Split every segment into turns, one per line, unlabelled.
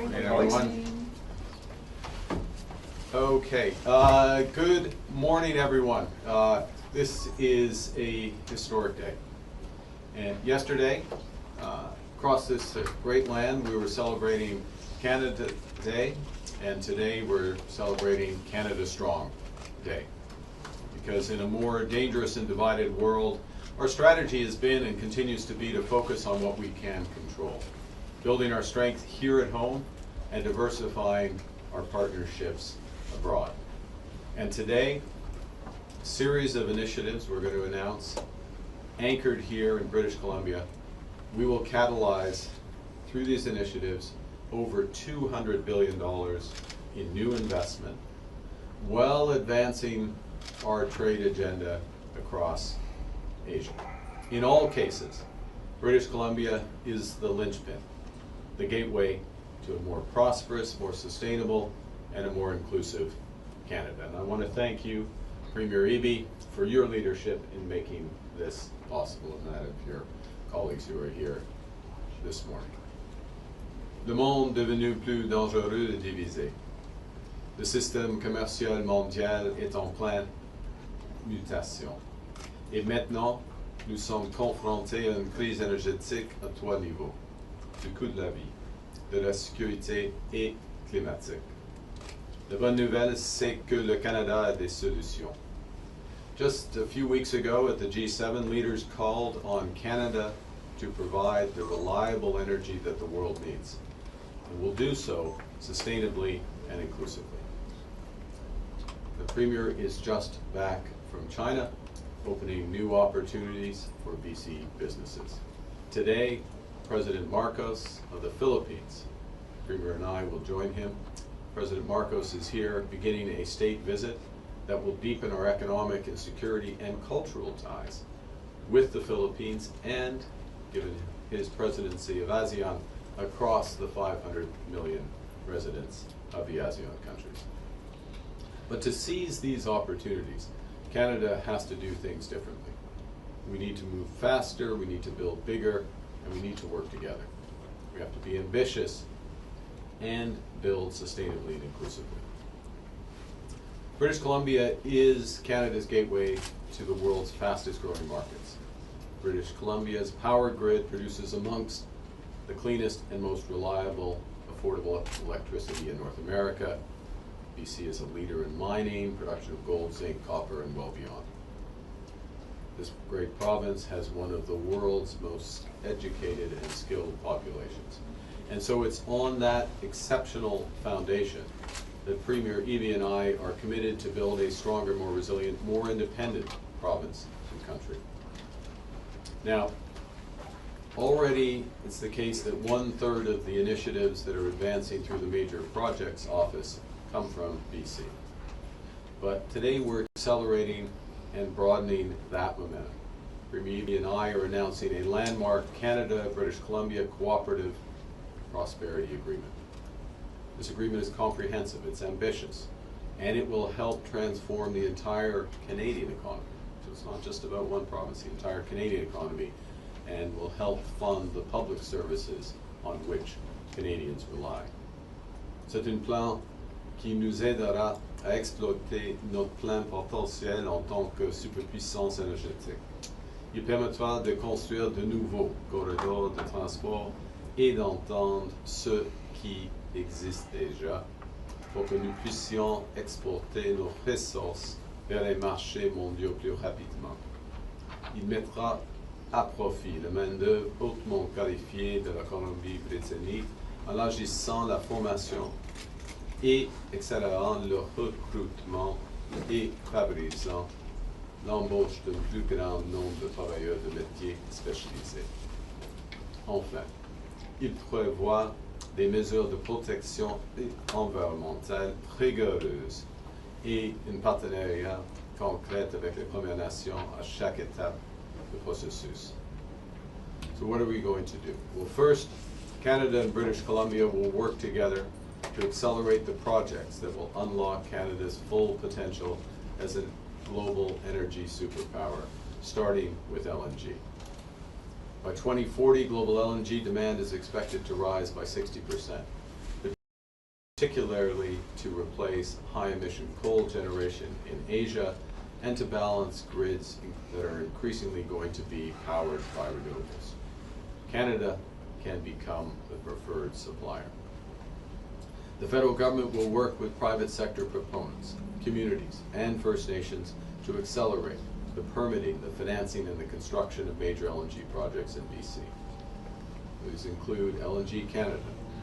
Morning,
everyone. Okay, good morning, everyone. This is a historic day. And yesterday, across this great land, we were celebrating Canada Day, and today we're celebrating Canada Strong Day. Because in a more dangerous and divided world, our strategy has been and continues to be to focus on what we can control, building our strength here at home and diversifying our partnerships abroad. And today, a series of initiatives we're going to announce, anchored here in British Columbia. We will catalyze, through these initiatives, over $200 billion in new investment, while advancing our trade agenda across Asia. In all cases, British Columbia is the linchpin, the gateway to a more prosperous, more sustainable, and a more inclusive Canada. And I want to thank you, Premier Eby, for your leadership in making this possible, and that of your colleagues who are here this morning. Le monde devenu plus dangereux et divisé. Le système commercial mondial est en pleine mutation. Et maintenant, nous sommes confrontés à une crise énergétique à trois niveaux: du coût de la vie, de la sécurité et climatique. La bonne nouvelle, c'est que le Canada a des solutions. Just a few weeks ago at the G7, leaders called on Canada to provide the reliable energy that the world needs, and will do so sustainably and inclusively. The Premier is just back from China, opening new opportunities for BC businesses. Today, President Marcos of the Philippines, Premier and I will join him. President Marcos is here beginning a state visit that will deepen our economic and security and cultural ties with the Philippines, and, given his presidency of ASEAN, across the 500 million residents of the ASEAN countries. But to seize these opportunities, Canada has to do things differently. We need to move faster, we need to build bigger, and we need to work together. We have to be ambitious and build sustainably and inclusively. British Columbia is Canada's gateway to the world's fastest growing markets. British Columbia's power grid produces amongst the cleanest and most reliable, affordable electricity in North America. BC is a leader in mining, production of gold, zinc, copper, and well beyond. This great province has one of the world's most educated and skilled populations. And so it's on that exceptional foundation that Premier Eby and I are committed to build a stronger, more resilient, more independent province and country. Now, already it's the case that 1/3 of the initiatives that are advancing through the Major Projects Office come from BC. But today we're accelerating and broadening that momentum. Premier Eby and I are announcing a landmark Canada-British Columbia cooperative prosperity agreement. This agreement is comprehensive, it's ambitious, and it will help transform the entire Canadian economy. So it's not just about one province, the entire Canadian economy, and will help fund the public services on which Canadians rely. C'est un plan qui nous aidera à exploiter notre plein potentiel en tant que superpuissance énergétique. Il permettra de construire de nouveaux corridors de transport et d'entendre ceux qui existent déjà pour que nous puissions exporter nos ressources vers les marchés mondiaux plus rapidement. Il mettra à profit la main-d'œuvre hautement qualifiée de la Colombie-Britannique en agissant la formation et accélérant le recrutement et favorisant l'embauche d'un plus grand nombre de travailleurs de métiers spécialisés. Enfin, il prévoit des mesures de protection environnementale rigoureuses et un partenariat concret avec les Premières Nations à chaque étape du processus. So what are we going to do? Well, first, Canada and British Columbia will work together to accelerate the projects that will unlock Canada's full potential as a global energy superpower, starting with LNG. By 2040, global LNG demand is expected to rise by 60%. particularly to replace high-emission coal generation in Asia and to balance grids that are increasingly going to be powered by renewables. Canada can become the preferred supplier. The federal government will work with private sector proponents, communities, and First Nations to accelerate the permitting, the financing, and the construction of major LNG projects in BC. These include LNG Canada,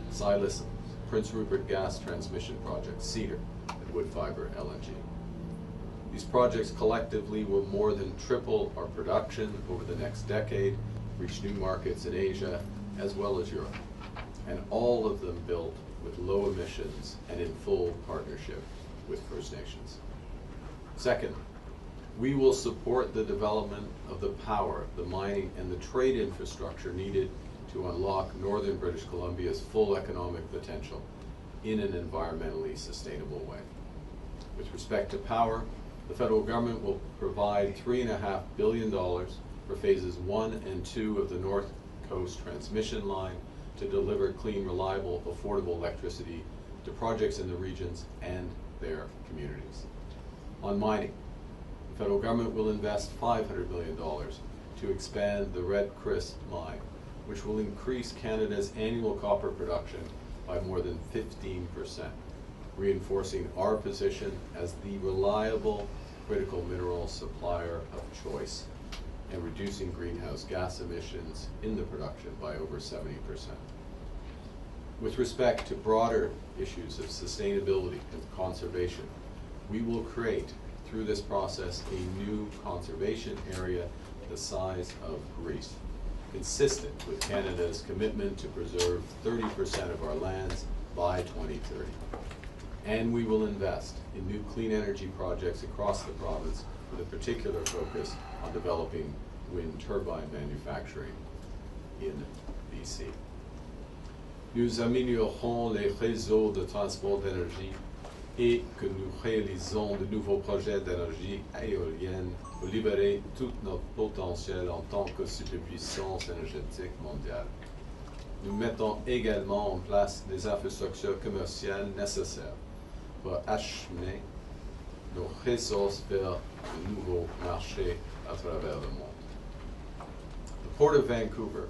Silas, Prince Rupert Gas Transmission Project, Cedar, and Woodfibre LNG. These projects collectively will more than triple our production over the next decade, reach new markets in Asia as well as Europe, and all of them built with low emissions and in full partnership with First Nations. Second, we will support the development of the power, the mining, and the trade infrastructure needed to unlock northern British Columbia's full economic potential in an environmentally sustainable way. With respect to power, the federal government will provide $3.5 billion for phases 1 and 2 of the North Coast Transmission Line to deliver clean, reliable, affordable electricity to projects in the regions and their communities. On mining, the federal government will invest $500 million to expand the Red Chris mine, which will increase Canada's annual copper production by more than 15%, reinforcing our position as the reliable critical mineral supplier of choice and reducing greenhouse gas emissions in the production by over 70%. With respect to broader issues of sustainability and conservation, we will create, through this process, a new conservation area the size of Greece, consistent with Canada's commitment to preserve 30% of our lands by 2030. And we will invest in new clean energy projects across the province with a particular focus on developing wind turbine manufacturing in BC. Nous améliorerons les réseaux de transport d'énergie et que nous réalisons de nouveaux projets d'énergie éolienne pour libérer tout notre potentiel en tant que superpuissance énergétique mondiale. Nous mettons également en place des infrastructures commerciales nécessaires pour acheminer nos ressources vers de nouveaux marchés à travers le monde. The Port of Vancouver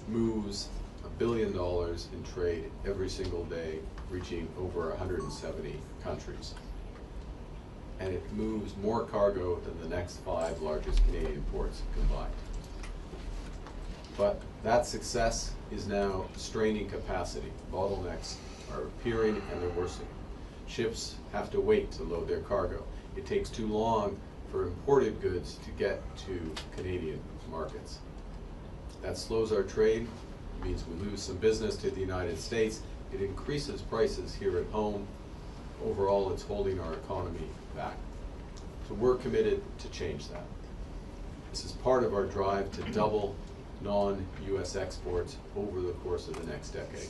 moves $1 billion in trade every single day, reaching over 170 countries. And it moves more cargo than the next 5 largest Canadian ports combined. But that success is now straining capacity. Bottlenecks are appearing and they're worsening. Ships have to wait to load their cargo. It takes too long for imported goods to get to Canadian markets. That slows our trade. It means we lose some business to the United States. It increases prices here at home. Overall, it's holding our economy back. So we're committed to change that. This is part of our drive to double non-US exports over the course of the next decade.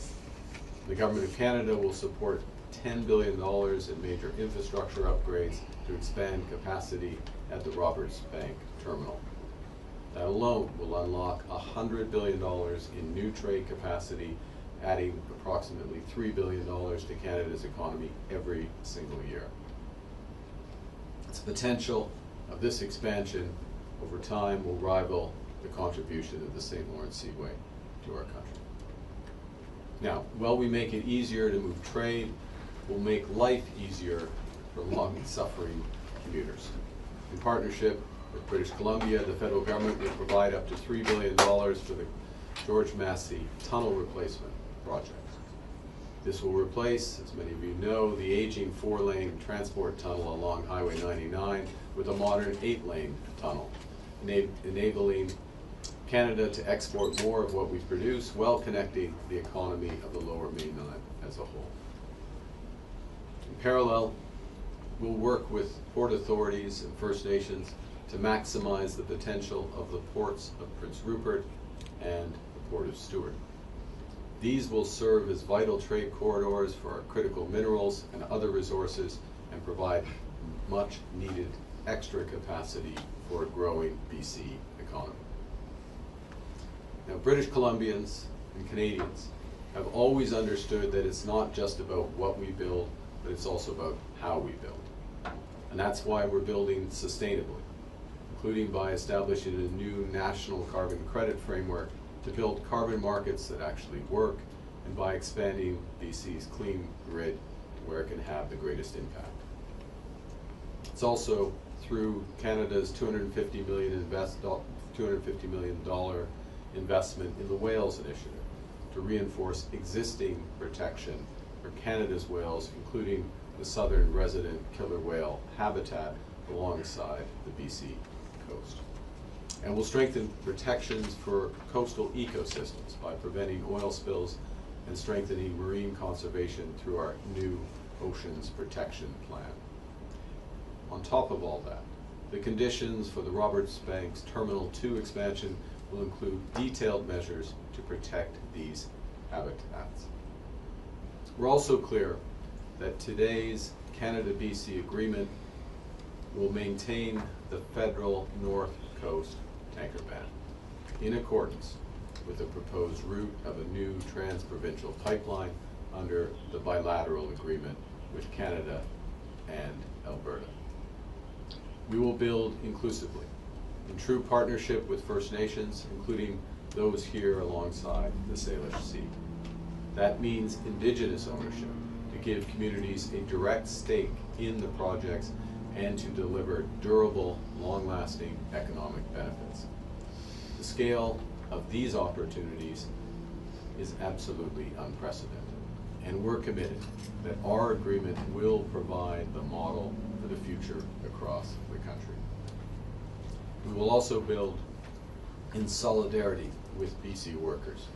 The Government of Canada will support $10 billion in major infrastructure upgrades to expand capacity at the Roberts Bank terminal. That alone will unlock $100 billion in new trade capacity, adding approximately $3 billion to Canada's economy every single year. The potential of this expansion over time will rival the contribution of the St. Lawrence Seaway to our country. Now, while we make it easier to move trade, we'll make life easier for long-suffering commuters. In partnership with British Columbia, the federal government will provide up to $3 billion for the George Massey Tunnel Replacement Project. This will replace, as many of you know, the aging 4-lane transport tunnel along Highway 99 with a modern 8-lane tunnel, enabling Canada to export more of what we produce while connecting the economy of the Lower Mainland as a whole. In parallel, we'll work with port authorities and First Nations to maximize the potential of the ports of Prince Rupert and the Port of Stewart. These will serve as vital trade corridors for our critical minerals and other resources and provide much needed extra capacity for a growing BC economy. Now, British Columbians and Canadians have always understood that it's not just about what we build, but it's also about how we build. And that's why we're building sustainably, including by establishing a new national carbon credit framework to build carbon markets that actually work, and by expanding BC's clean grid to where it can have the greatest impact. It's also through Canada's $250 million investment in the Whales Initiative to reinforce existing protection for Canada's whales, including the southern resident killer whale habitat alongside the BC coast. And we'll strengthen protections for coastal ecosystems by preventing oil spills and strengthening marine conservation through our new Oceans Protection Plan. On top of all that, the conditions for the Roberts Banks Terminal 2 expansion will include detailed measures to protect these habitats. We're also clear that today's Canada-BC agreement will maintain the federal North Coast tanker ban in accordance with the proposed route of a new trans-provincial pipeline under the bilateral agreement with Canada and Alberta. We will build inclusively, in true partnership with First Nations, including those here alongside the Salish Sea. That means Indigenous ownership to give communities a direct stake in the projects and to deliver durable, long-lasting economic benefits. The scale of these opportunities is absolutely unprecedented, and we're committed that our agreement will provide the model for the future across the country. We will also build in solidarity with BC workers.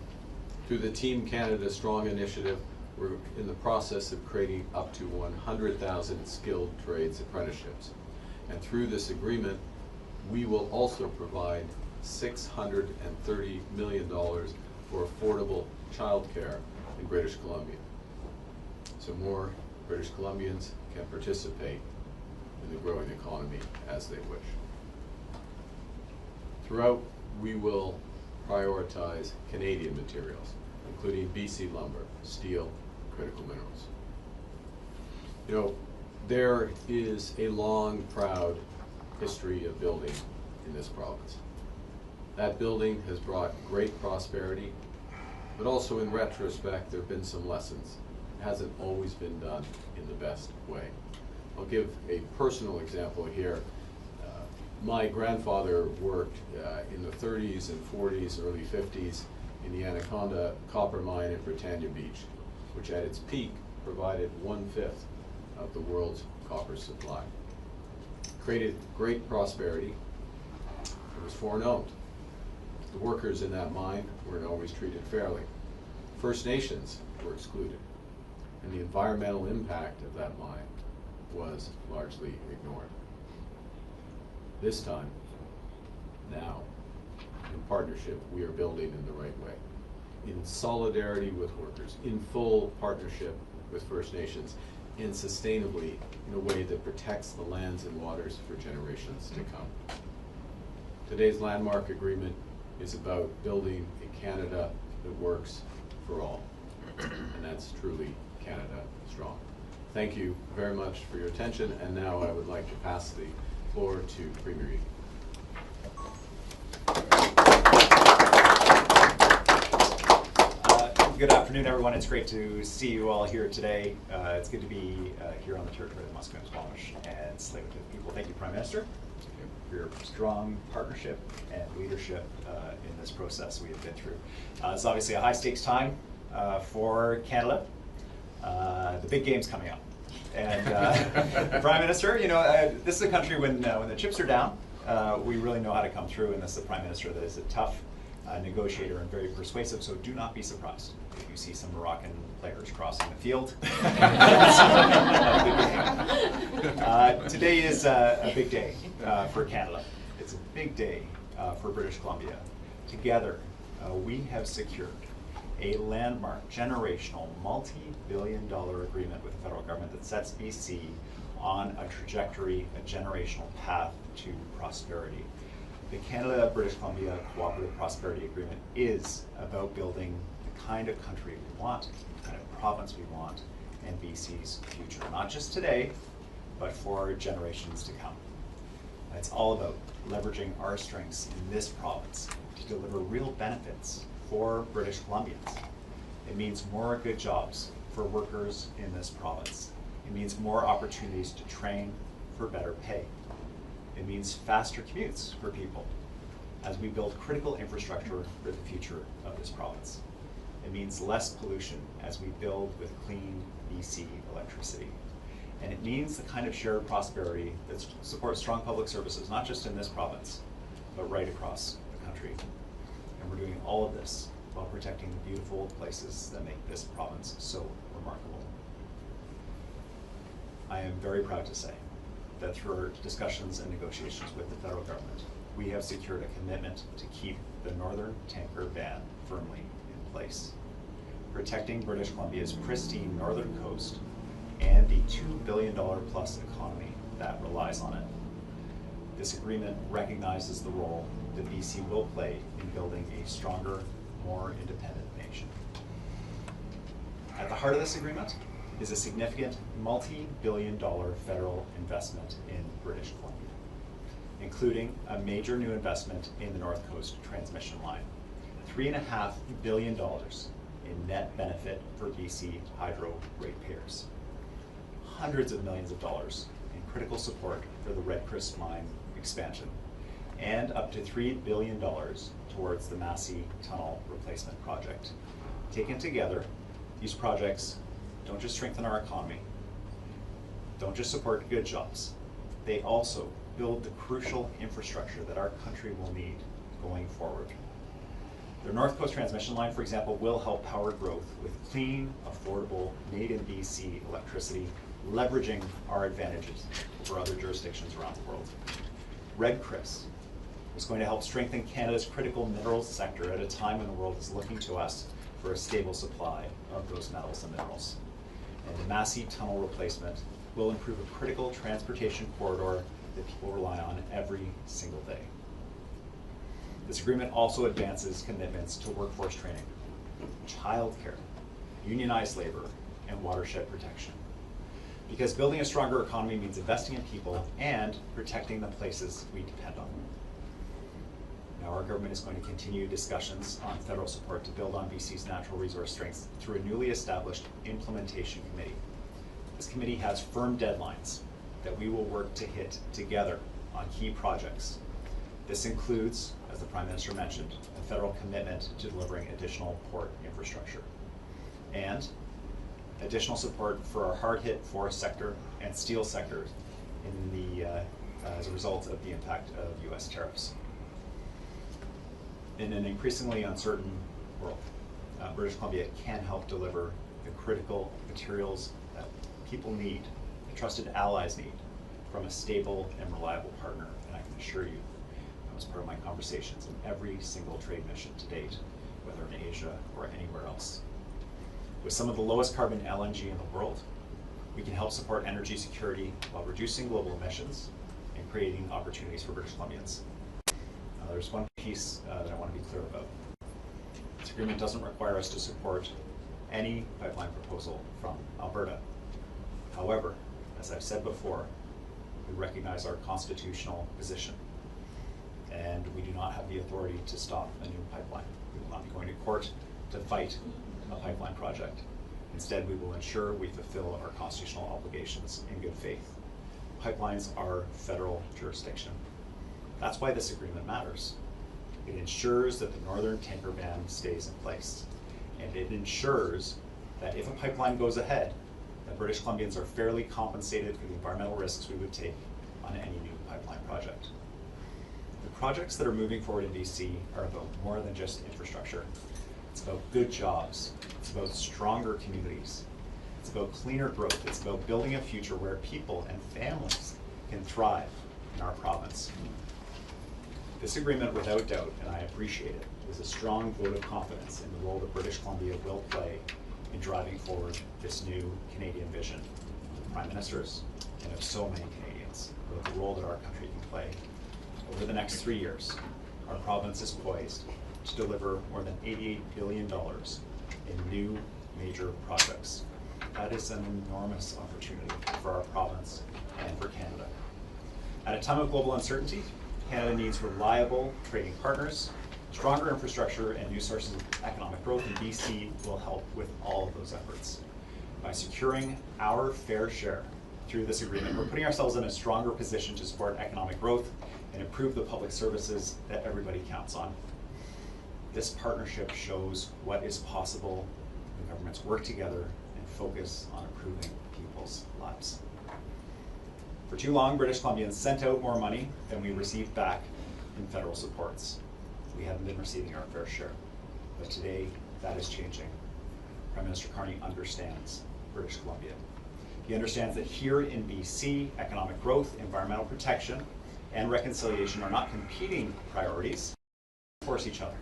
Through the Team Canada Strong initiative, we're in the process of creating up to 100,000 skilled trades apprenticeships. And through this agreement, we will also provide $630 million for affordable childcare in British Columbia, so more British Columbians can participate in the growing economy as they wish. Throughout, we will prioritize Canadian materials, including BC lumber, steel, critical minerals. You know, there is a long, proud history of building in this province. That building has brought great prosperity, but also in retrospect, there have been some lessons. It hasn't always been done in the best way. I'll give a personal example here. My grandfather worked in the 30s and 40s, early 50s in the Anaconda copper mine in Britannia Beach, which at its peak provided 1/5 of the world's copper supply. Created great prosperity. It was foreign owned. The workers in that mine weren't always treated fairly. First Nations were excluded, and the environmental impact of that mine was largely ignored. This time, now, in partnership, we are building in the right way, in solidarity with workers, in full partnership with First Nations, and sustainably in a way that protects the lands and waters for generations to come. Today's landmark agreement is about building a Canada that works for all, and that's truly Canada Strong. Thank you very much for your attention, and now I would like to pass the floor to Premier Eby.
Good afternoon, everyone. It's great to see you all here today. It's good to be here on the territory of the Musqueam, Squamish, and Tsleil-Waututh people. Thank you, Prime Minister, for your strong partnership and leadership in this process we have been through. It's obviously a high-stakes time for Canada. The big game's coming up. And Prime Minister, you know, this is a country when the chips are down, we really know how to come through, and this is a Prime Minister that is a tough negotiator and very persuasive, so do not be surprised if you see some Moroccan players crossing the field. Today is a big day for Canada. It's a big day for British Columbia. Together, we have secured a landmark, generational, multi-billion-dollar agreement with the federal government that sets BC on a trajectory, a generational path to prosperity. The Canada-British Columbia Cooperative Prosperity Agreement is about building the the kind of country we want, the kind of province we want, and BC's future, not just today, but for generations to come. It's all about leveraging our strengths in this province to deliver real benefits for British Columbians. It means more good jobs for workers in this province. It means more opportunities to train for better pay. It means faster commutes for people as we build critical infrastructure for the future of this province. It means less pollution as we build with clean BC electricity. And it means the kind of shared prosperity that supports strong public services, not just in this province, but right across the country. And we're doing all of this while protecting the beautiful places that make this province so remarkable. I am very proud to say that through our discussions and negotiations with the federal government, we have secured a commitment to keep the Northern Tanker Ban firmly in place, protecting British Columbia's pristine northern coast and the $2 billion plus economy that relies on it. This agreement recognizes the role that BC will play in building a stronger, more independent nation. At the heart of this agreement is a significant multi-billion-dollar federal investment in British Columbia, including a major new investment in the North Coast transmission line, $3.5 billion in net benefit for BC hydro ratepayers, hundreds of millions of dollars in critical support for the Red Chris mine expansion, and up to $3 billion towards the Massey Tunnel Replacement Project. Taken together, these projects don't just strengthen our economy, don't just support good jobs, they also build the crucial infrastructure that our country will need going forward. The North Coast transmission line, for example, will help power growth with clean, affordable, made-in-BC electricity, leveraging our advantages over other jurisdictions around the world. Red Chris is going to help strengthen Canada's critical minerals sector at a time when the world is looking to us for a stable supply of those metals and minerals. And the Massey Tunnel replacement will improve a critical transportation corridor that people rely on every single day. This agreement also advances commitments to workforce training, childcare, unionized labor, and watershed protection. Because building a stronger economy means investing in people and protecting the places we depend on. Now, our government is going to continue discussions on federal support to build on BC's natural resource strengths through a newly established implementation committee. This committee has firm deadlines that we will work to hit together on key projects. This includes, as the Prime Minister mentioned, a federal commitment to delivering additional port infrastructure and additional support for our hard-hit forest sector and steel sectors in the, as a result of the impact of US tariffs. In an increasingly uncertain world, British Columbia can help deliver the critical materials that people need, that trusted allies need, from a stable and reliable partner. And I can assure you, that was part of my conversations in every single trade mission to date, whether in Asia or anywhere else. With some of the lowest carbon LNG in the world, we can help support energy security while reducing global emissions and creating opportunities for British Columbians. There's one piece that I want to be clear about. This agreement doesn't require us to support any pipeline proposal from Alberta. However, as I've said before, we recognize our constitutional position, and we do not have the authority to stop a new pipeline. We will not be going to court to fight a pipeline project. Instead, we will ensure we fulfill our constitutional obligations in good faith. Pipelines are federal jurisdiction. That's why this agreement matters. It ensures that the Northern Tanker Ban stays in place. And it ensures that if a pipeline goes ahead, that British Columbians are fairly compensated for the environmental risks we would take on any new pipeline project. The projects that are moving forward in BC are about more than just infrastructure. It's about good jobs. It's about stronger communities. It's about cleaner growth. It's about building a future where people and families can thrive in our province. This agreement, without doubt, and I appreciate it, is a strong vote of confidence in the role that British Columbia will play in driving forward this new Canadian vision of the Prime Ministers and of so many Canadians about the role that our country can play. Over the next 3 years, our province is poised to deliver more than $88 billion in new major projects. That is an enormous opportunity for our province and for Canada. At a time of global uncertainty, Canada needs reliable trading partners, stronger infrastructure, and new sources of economic growth, and BC will help with all of those efforts. By securing our fair share through this agreement, we're putting ourselves in a stronger position to support economic growth and improve the public services that everybody counts on. This partnership shows what is possible when governments work together and focus on improving people's lives. For too long, British Columbians sent out more money than we received back in federal supports. We haven't been receiving our fair share, but today that is changing. Prime Minister Carney understands British Columbia. He understands that here in BC, economic growth, environmental protection, and reconciliation are not competing priorities, they force each other.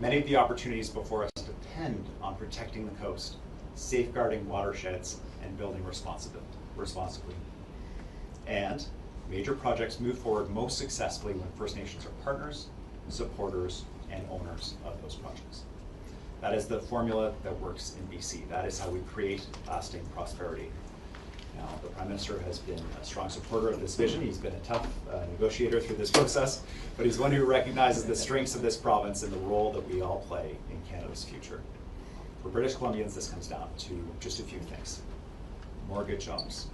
Many of the opportunities before us depend on protecting the coast, safeguarding watersheds, and building responsibly. And major projects move forward most successfully when First Nations are partners, supporters, and owners of those projects. That is the formula that works in BC. That is how we create lasting prosperity. Now, the Prime Minister has been a strong supporter of this vision. He's been a tough negotiator through this process, but he's one who recognizes the strengths of this province and the role that we all play in Canada's future. For British Columbians, this comes down to just a few things. More good jobs,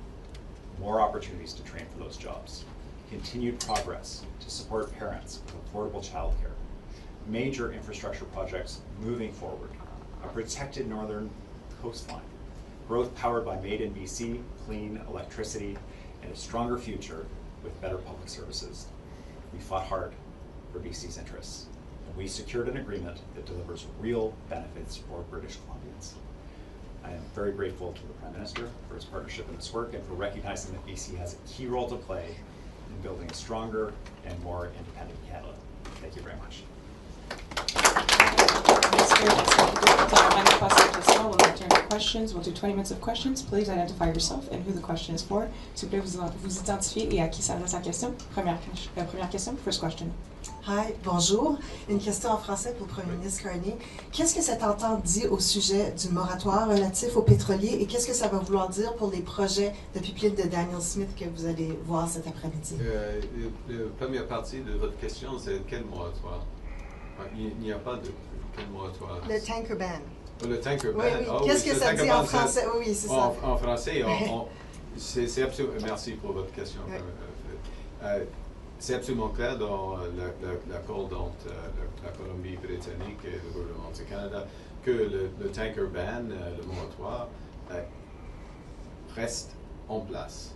more opportunities to train for those jobs, continued progress to support parents with affordable childcare, major infrastructure projects moving forward, a protected northern coastline, growth powered by Made in BC, clean electricity, and a stronger future with better public services. We fought hard for BC's interests, and we secured an agreement that delivers real benefits for British Columbians. I am very grateful to the Prime Minister for his partnership in this work and for recognizing that BC has a key role to play in building a stronger and more independent Canada. Thank you very much.
We'll now turn to questions. We'll do 20 minutes of questions. Please identify yourself and who the question is for. S'il vous plaît, vous identifiez et à qui s'adresse la question. Première question, first question.
Hi, bonjour. Une question en français pour le Premier ministre Carney. Qu'est-ce que cette entente dit au sujet du moratoire relatif aux pétroliers et qu'est-ce que ça va vouloir dire pour les projets de pipeline de Daniel Smith que vous allez voir cet après-midi?
La première partie de votre question, c'est quel moratoire? Il n'y a pas de quel moratoire?
Le tanker ban.
Le tanker ban.
Oui, oui.
Oh,
Qu'est-ce
oui,
que ça dit en français? Oui, c'est ça.
En français, c'est absolument. Merci pour votre question.
Oui.
C'est absolument clair dans l'accord entre la Colombie-Britannique et le gouvernement du Canada que le tanker ban, le moratoire, reste en place.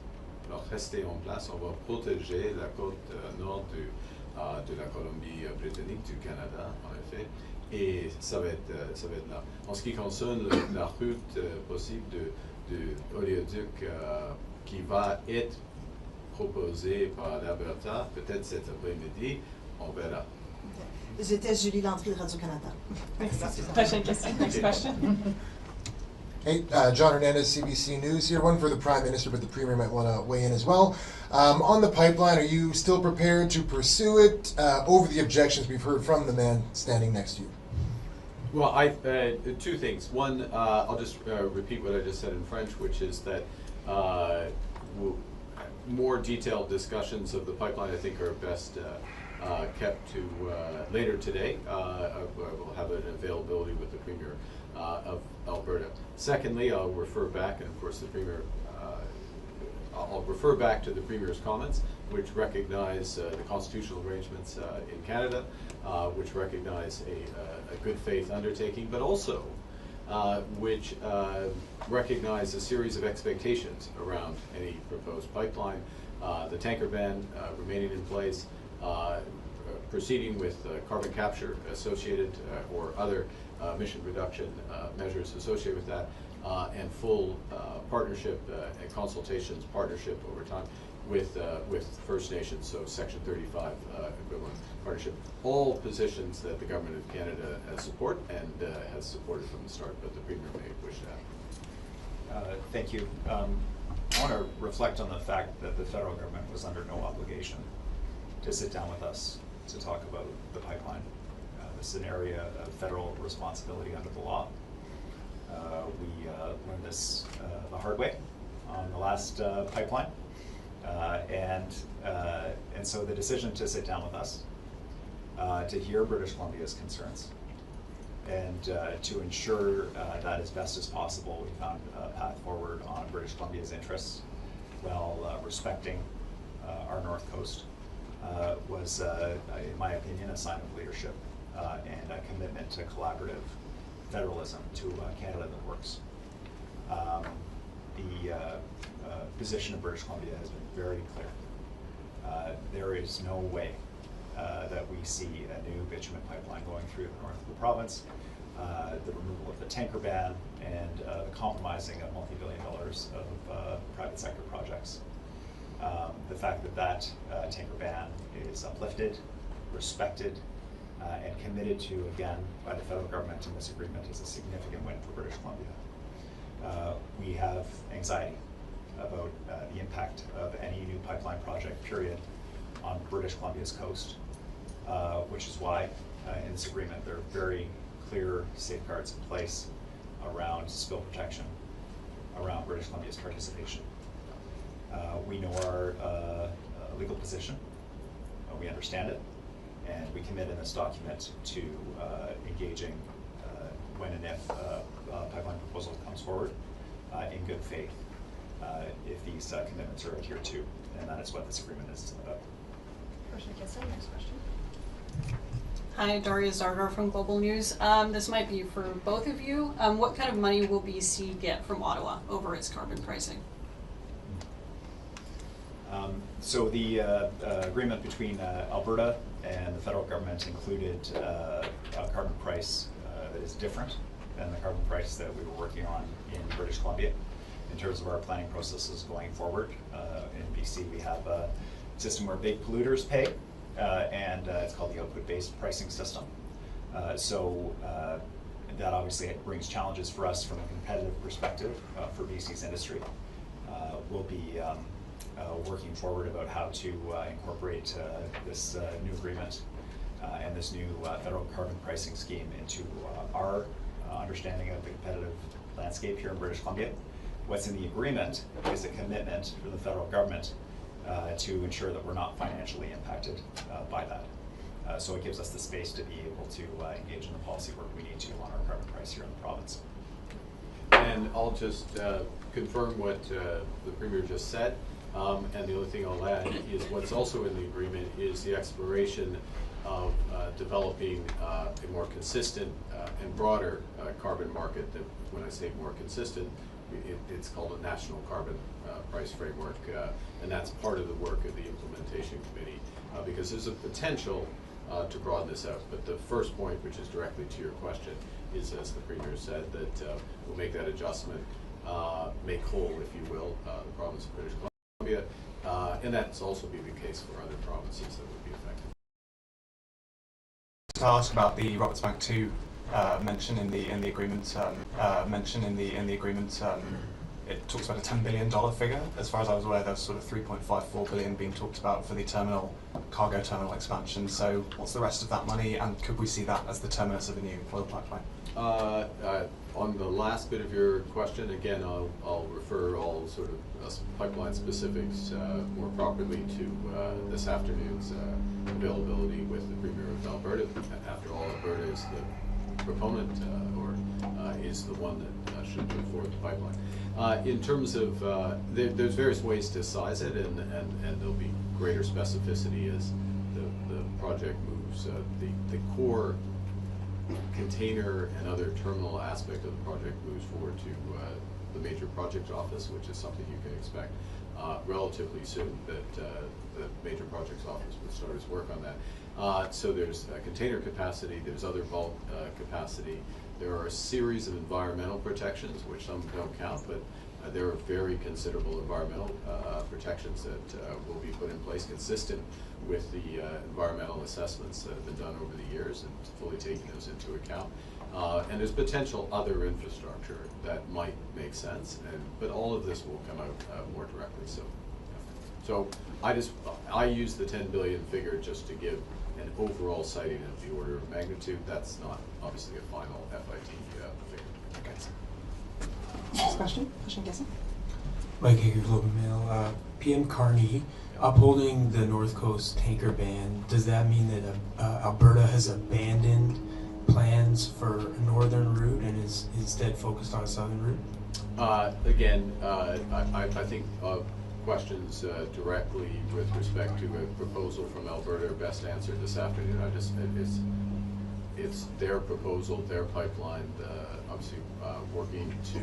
Alors, rester en place, on va protéger la côte nord de la Colombie-Britannique, du Canada, en effet, et ça va être là. En ce qui concerne la route possible de oléoduc qui va être proposée par l'Alberta, peut-être cet après-midi, on verra.
J'étais Julie Landry de Radio-Canada. Merci.
Prochaine question. Next question.
Hey, John Hernandez, CBC News here. One for the Prime Minister, but the Premier might want to weigh in as well. On the pipeline, are you still prepared to pursue it over the objections we've heard from the man standing next to you?
Well, two things. One, I'll just repeat what I just said in French, which is that more detailed discussions of the pipeline, I think, are best kept to later today. We'll have an availability with the Premier of Alberta. Secondly, I'll refer back, and of course the Premier, I'll refer back to the Premier's comments, which recognize the constitutional arrangements in Canada, which recognize a good faith undertaking, but also which recognize a series of expectations around any proposed pipeline, the tanker ban remaining in place, proceeding with carbon capture associated or other emission reduction measures associated with that, and full partnership and consultations partnership over time with First Nations, so Section 35 equivalent partnership. All positions that the Government of Canada support and has supported from the start, but the Premier may wish to add.
Thank you. I want to reflect on the fact that the federal government was under no obligation to sit down with us to talk about the pipeline. This is an area of federal responsibility under the law. We learned this the hard way on the last pipeline. And so the decision to sit down with us, to hear British Columbia's concerns, and to ensure that as best as possible we found a path forward on British Columbia's interests while respecting our North Coast was, in my opinion, a sign of leadership and a commitment to collaborative federalism, to Canada that works. The position of British Columbia has been very clear. There is no way that we see a new bitumen pipeline going through the north of the province, the removal of the tanker ban, and the compromising of multi-billion dollars of private sector projects. The fact that that tanker ban is uplifted, respected, and committed to, again, by the federal government in this agreement is a significant win for British Columbia. We have anxiety about the impact of any new pipeline project, period, on British Columbia's coast, which is why in this agreement there are very clear safeguards in place around spill protection, around British Columbia's participation. We know our legal position, we understand it, and we commit in this document to engaging when and if a pipeline proposal comes forward in good faith if these commitments are adhered to, and that is what this agreement is about.
Next question.
Hi, Daria Zardar from Global News. This might be for both of you. What kind of money will BC get from Ottawa over its carbon pricing?
So the agreement between Alberta and the federal government included a carbon price that is different than the carbon price that we were working on in British Columbia in terms of our planning processes going forward. In BC, we have a system where big polluters pay, and it's called the output-based pricing system. So that obviously brings challenges for us from a competitive perspective for BC's industry. We'll be working forward about how to incorporate this new agreement and this new federal carbon pricing scheme into our understanding of the competitive landscape here in British Columbia. What's in the agreement is a commitment for the federal government to ensure that we're not financially impacted by that. So it gives us the space to be able to engage in the policy work we need to on our carbon price here in the province.
And I'll just confirm what the Premier just said. And the only thing I'll add is what's also in the agreement is the exploration of developing a more consistent and broader carbon market. That, when I say more consistent, it's called a national carbon price framework, and that's part of the work of the implementation committee because there's a potential to broaden this out. But the first point, which is directly to your question, is, as the Premier said, that we'll make that adjustment, make whole, if you will, the province of British Columbia, and that's also be the case for other provinces that would be affected.
To ask about the Roberts Bank 2 mention in the agreement. It talks about a $10 billion figure. As far as I was aware, there's sort of $3.54 billion being talked about for the cargo terminal expansion. So, what's the rest of that money, and could we see that as the terminus of a new oil pipeline?
On the last bit of your question, again, I'll refer all sort of pipeline specifics more properly to this afternoon's availability with the Premier of Alberta. After all, Alberta is the proponent or is the one that should put forward the pipeline. In terms of, there's various ways to size it, and there'll be greater specificity as the project moves. The core container and other terminal aspect of the project moves forward to the major project office, which is something you can expect relatively soon, that the major projects office would start its work on that. So there's container capacity, there's other bulk capacity. There are a series of environmental protections, which some don't count, but there are very considerable environmental protections that will be put in place consistent with the environmental assessments that have been done over the years and fully taking those into account. And there's potential other infrastructure that might make sense, but all of this will come out more directly. So I use the 10 billion figure just to give an overall citing of the order of magnitude. That's not obviously a final FIT figure.
Okay.
Next question. Prochaine question.
Mike Hager, Globe and Mail. PM Carney, upholding the North Coast tanker ban, does that mean that Alberta has abandoned plans for a northern route and is instead focused on a southern route?
Again, I think questions directly with respect to a proposal from Alberta are best answered this afternoon. It's their proposal, their pipeline, obviously working to,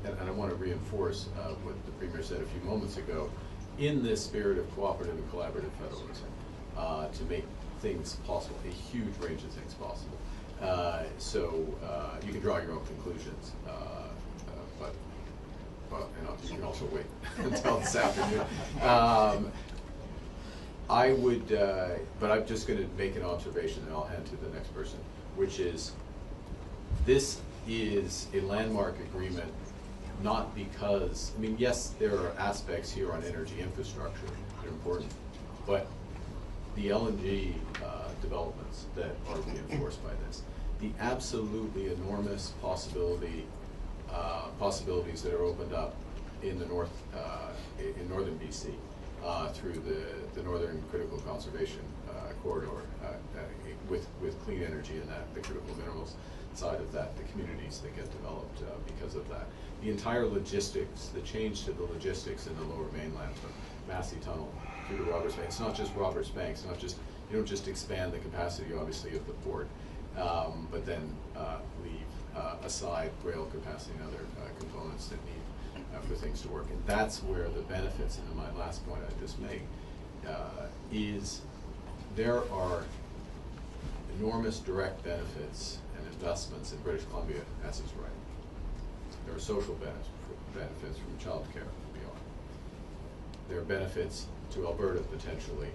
and I want to reinforce what the Premier said a few moments ago, in this spirit of cooperative and collaborative federalism, to make things possible, a huge range of things possible. So you can draw your own conclusions, but you can also wait until this afternoon. I would, but I'm just going to make an observation and I'll hand to the next person, which is this is a landmark agreement, not because, I mean, yes, there are aspects here on energy infrastructure that are important, but the LNG developments that are reinforced by this, the absolutely enormous possibilities that are opened up in the in northern BC through the Northern Critical Conservation Corridor with clean energy and the critical minerals side of that, the communities that get developed because of that. The entire logistics, the change to the logistics in the Lower Mainland from Massey Tunnel through to Roberts Bank. It's not just Roberts Bank. It's not just, you don't just expand the capacity, obviously, of the port, but then leave aside rail capacity and other components that need for things to work. And that's where the benefits, and my last point I just made, is there are enormous direct benefits and investments in British Columbia as is right. There are social benefits from childcare and beyond. There are benefits to Alberta potentially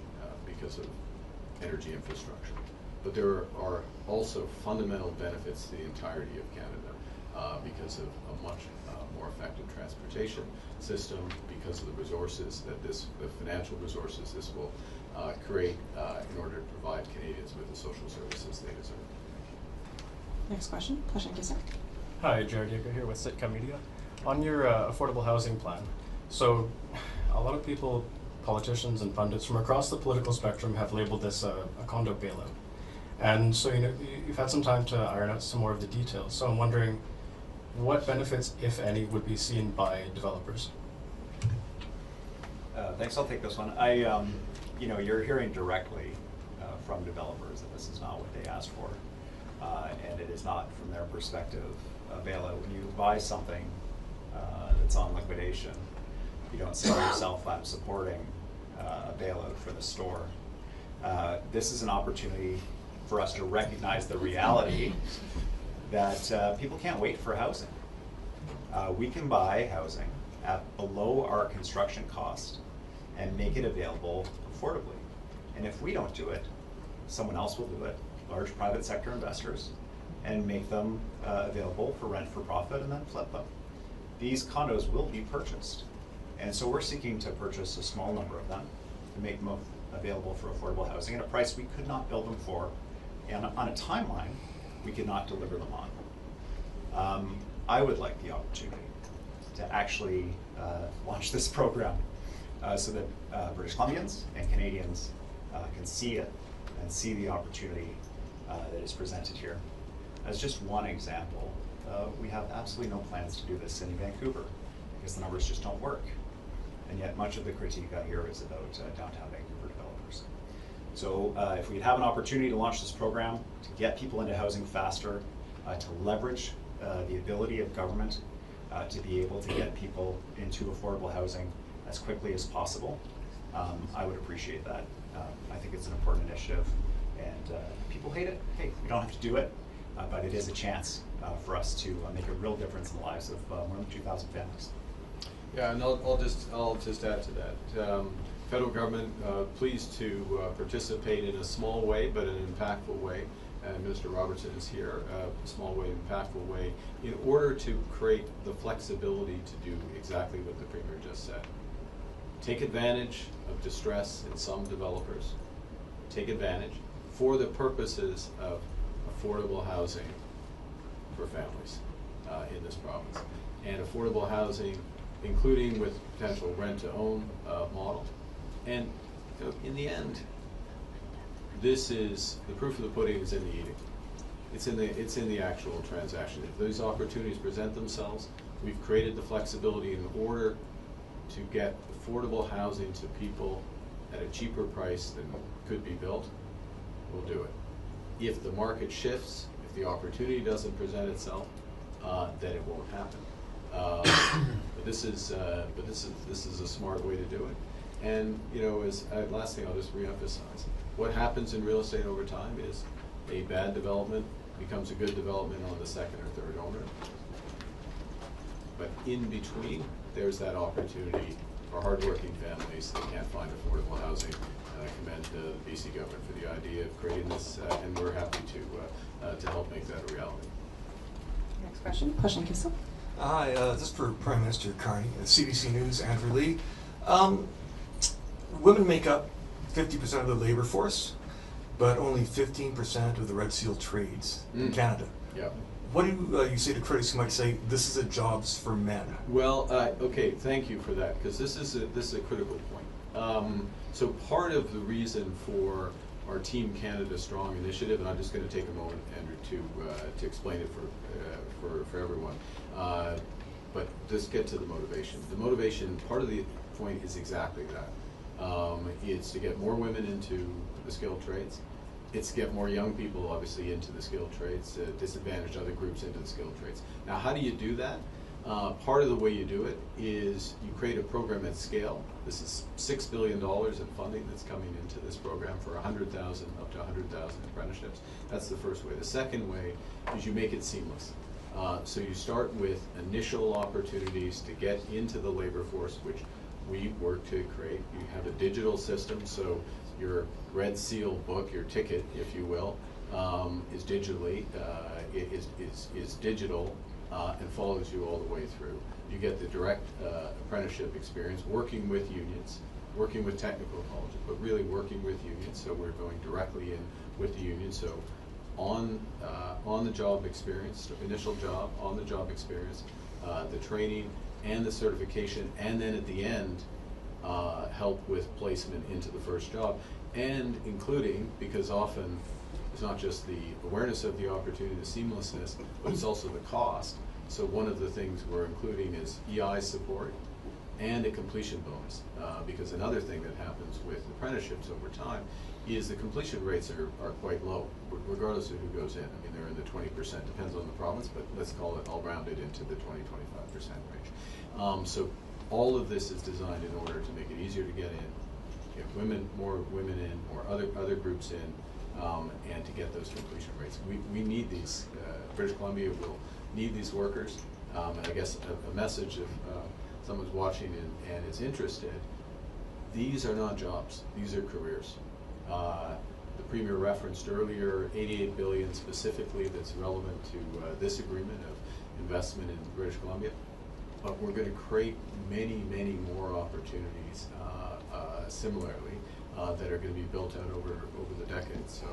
because of energy infrastructure. But there are also fundamental benefits to the entirety of Canada because of a much more effective transportation system, because of the resources that the financial resources this will create in order to provide Canadians with the social services they deserve.
Next question. Prochaine question.
Hi, Jared Yeager here with Sitka Media. On your affordable housing plan, so a lot of people, politicians and pundits from across the political spectrum have labeled this a condo bailout. And so, you've had some time to iron out some more of the details. So I'm wondering what benefits, if any, would be seen by developers?
Thanks, I'll take this one. You're hearing directly from developers that this is not what they asked for. And it is not, from their perspective, a bailout. When you buy something that's on liquidation, you don't sell yourself on supporting a bailout for the store. This is an opportunity for us to recognize the reality that people can't wait for housing. We can buy housing at below our construction cost and make it available affordably. And if we don't do it, someone else will do it, large private sector investors, and make them available for rent for profit and then flip them. These condos will be purchased. And so we're seeking to purchase a small number of them to make them available for affordable housing at a price we could not build them for, and on a timeline we could not deliver them on. I would like the opportunity to actually launch this program so that British Columbians and Canadians can see it and see the opportunity that is presented here. As just one example, we have absolutely no plans to do this in Vancouver because the numbers just don't work. And yet much of the critique I hear is about downtown Vancouver developers. So if we'd have an opportunity to launch this program, to get people into housing faster, to leverage the ability of government to be able to get people into affordable housing as quickly as possible, I would appreciate that. I think it's an important initiative, and people hate it. Hey, we don't have to do it, but it is a chance for us to make a real difference in the lives of more than 2,000 families.
Yeah, and I'll just add to that. Federal government pleased to participate in a small way, but an impactful way. And Minister Robertson is here, a small way, impactful way, in order to create the flexibility to do exactly what the Premier just said. Take advantage of distress in some developers. Take advantage for the purposes of affordable housing for families. in this province. And affordable housing, including with potential rent-to-own model. And you know, in the end, this is, the proof of the pudding is in the eating. It's in the actual transaction. If those opportunities present themselves, we've created the flexibility in order to get affordable housing to people at a cheaper price than could be built. We'll do it. If the market shifts, if the opportunity doesn't present itself, then it won't happen. But this is a smart way to do it. And you know, as last thing, I'll just reemphasize: what happens in real estate over time is a bad development becomes a good development on the second or third owner. But in between, there's that opportunity for hardworking families that can't find affordable housing. And I commend the BC government for the idea of creating this, and we're happy to help make that a reality.
Next question. Question Kissel.
Hi, this is for Prime Minister Carney, CBC News, Andrew Lee. Women make up 50% of the labor force, but only 15% of the Red Seal trades in Canada.
Yeah.
What do you say to critics who might say this is a jobs for men?
Well, okay, thank you for that, because this is a critical point. So part of the reason for our Team Canada Strong initiative, and I'm just going to take a moment, Andrew, to explain it for everyone. But just get to the motivation. The motivation, part of the point is exactly that. It's to get more women into the skilled trades. It's to get more young people, obviously, into the skilled trades, to disadvantage other groups into the skilled trades. Now, how do you do that? Part of the way you do it is you create a program at scale. This is $6 billion in funding that's coming into this program for 100,000, up to 100,000 apprenticeships. That's the first way. The second way is you make it seamless. So you start with initial opportunities to get into the labor force, which we work to create. You have a digital system, so your Red Seal book, your ticket, if you will, is digitally, is digital and follows you all the way through. You get the direct apprenticeship experience, working with unions, working with technical colleges, but really working with unions. So we're going directly in with the union. So on the job experience, initial job, on the job experience, the training and the certification, and then at the end, help with placement into the first job, and including, because often it's not just the awareness of the opportunity, the seamlessness, but it's also the cost. So one of the things we're including is EI support and a completion bonus, because another thing that happens with apprenticeships over time is the completion rates are quite low, regardless of who goes in. I mean, they're in the 20%, depends on the province, but let's call it all rounded into the 20-25% range. So all of this is designed in order to make it easier to get in, get more women in, more other groups in, and to get those completion rates. We need these. British Columbia will need these workers, and I guess a message if someone's watching and is interested, these are not jobs, these are careers. The Premier referenced earlier $88 billion specifically that's relevant to this agreement of investment in British Columbia, but we're going to create many more opportunities similarly that are going to be built out over the decades. So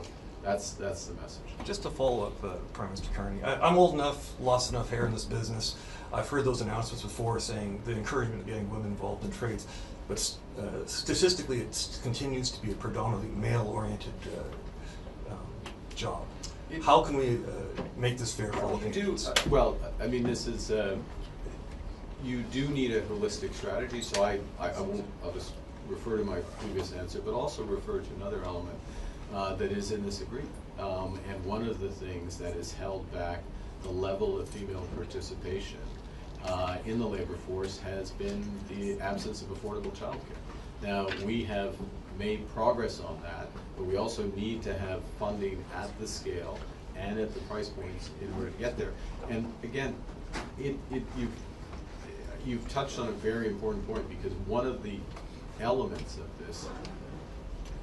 that's the message.
Just to follow up, Prime Minister Carney, I'm old enough, lost enough hair in this business. I've heard those announcements before saying the encouragement of getting women involved in trades, but statistically it continues to be a predominantly male-oriented job. How can we make this fair for all Canadians?
Well, I mean, this is, you do need a holistic strategy, so I'll just refer to my previous answer, but also refer to another element that is in this agreement. And one of the things that has held back the level of female participation in the labor force has been the absence of affordable childcare. Now, we have made progress on that, but we also need to have funding at the scale and at the price points in order to get there. And again, you've touched on a very important point, because one of the elements of this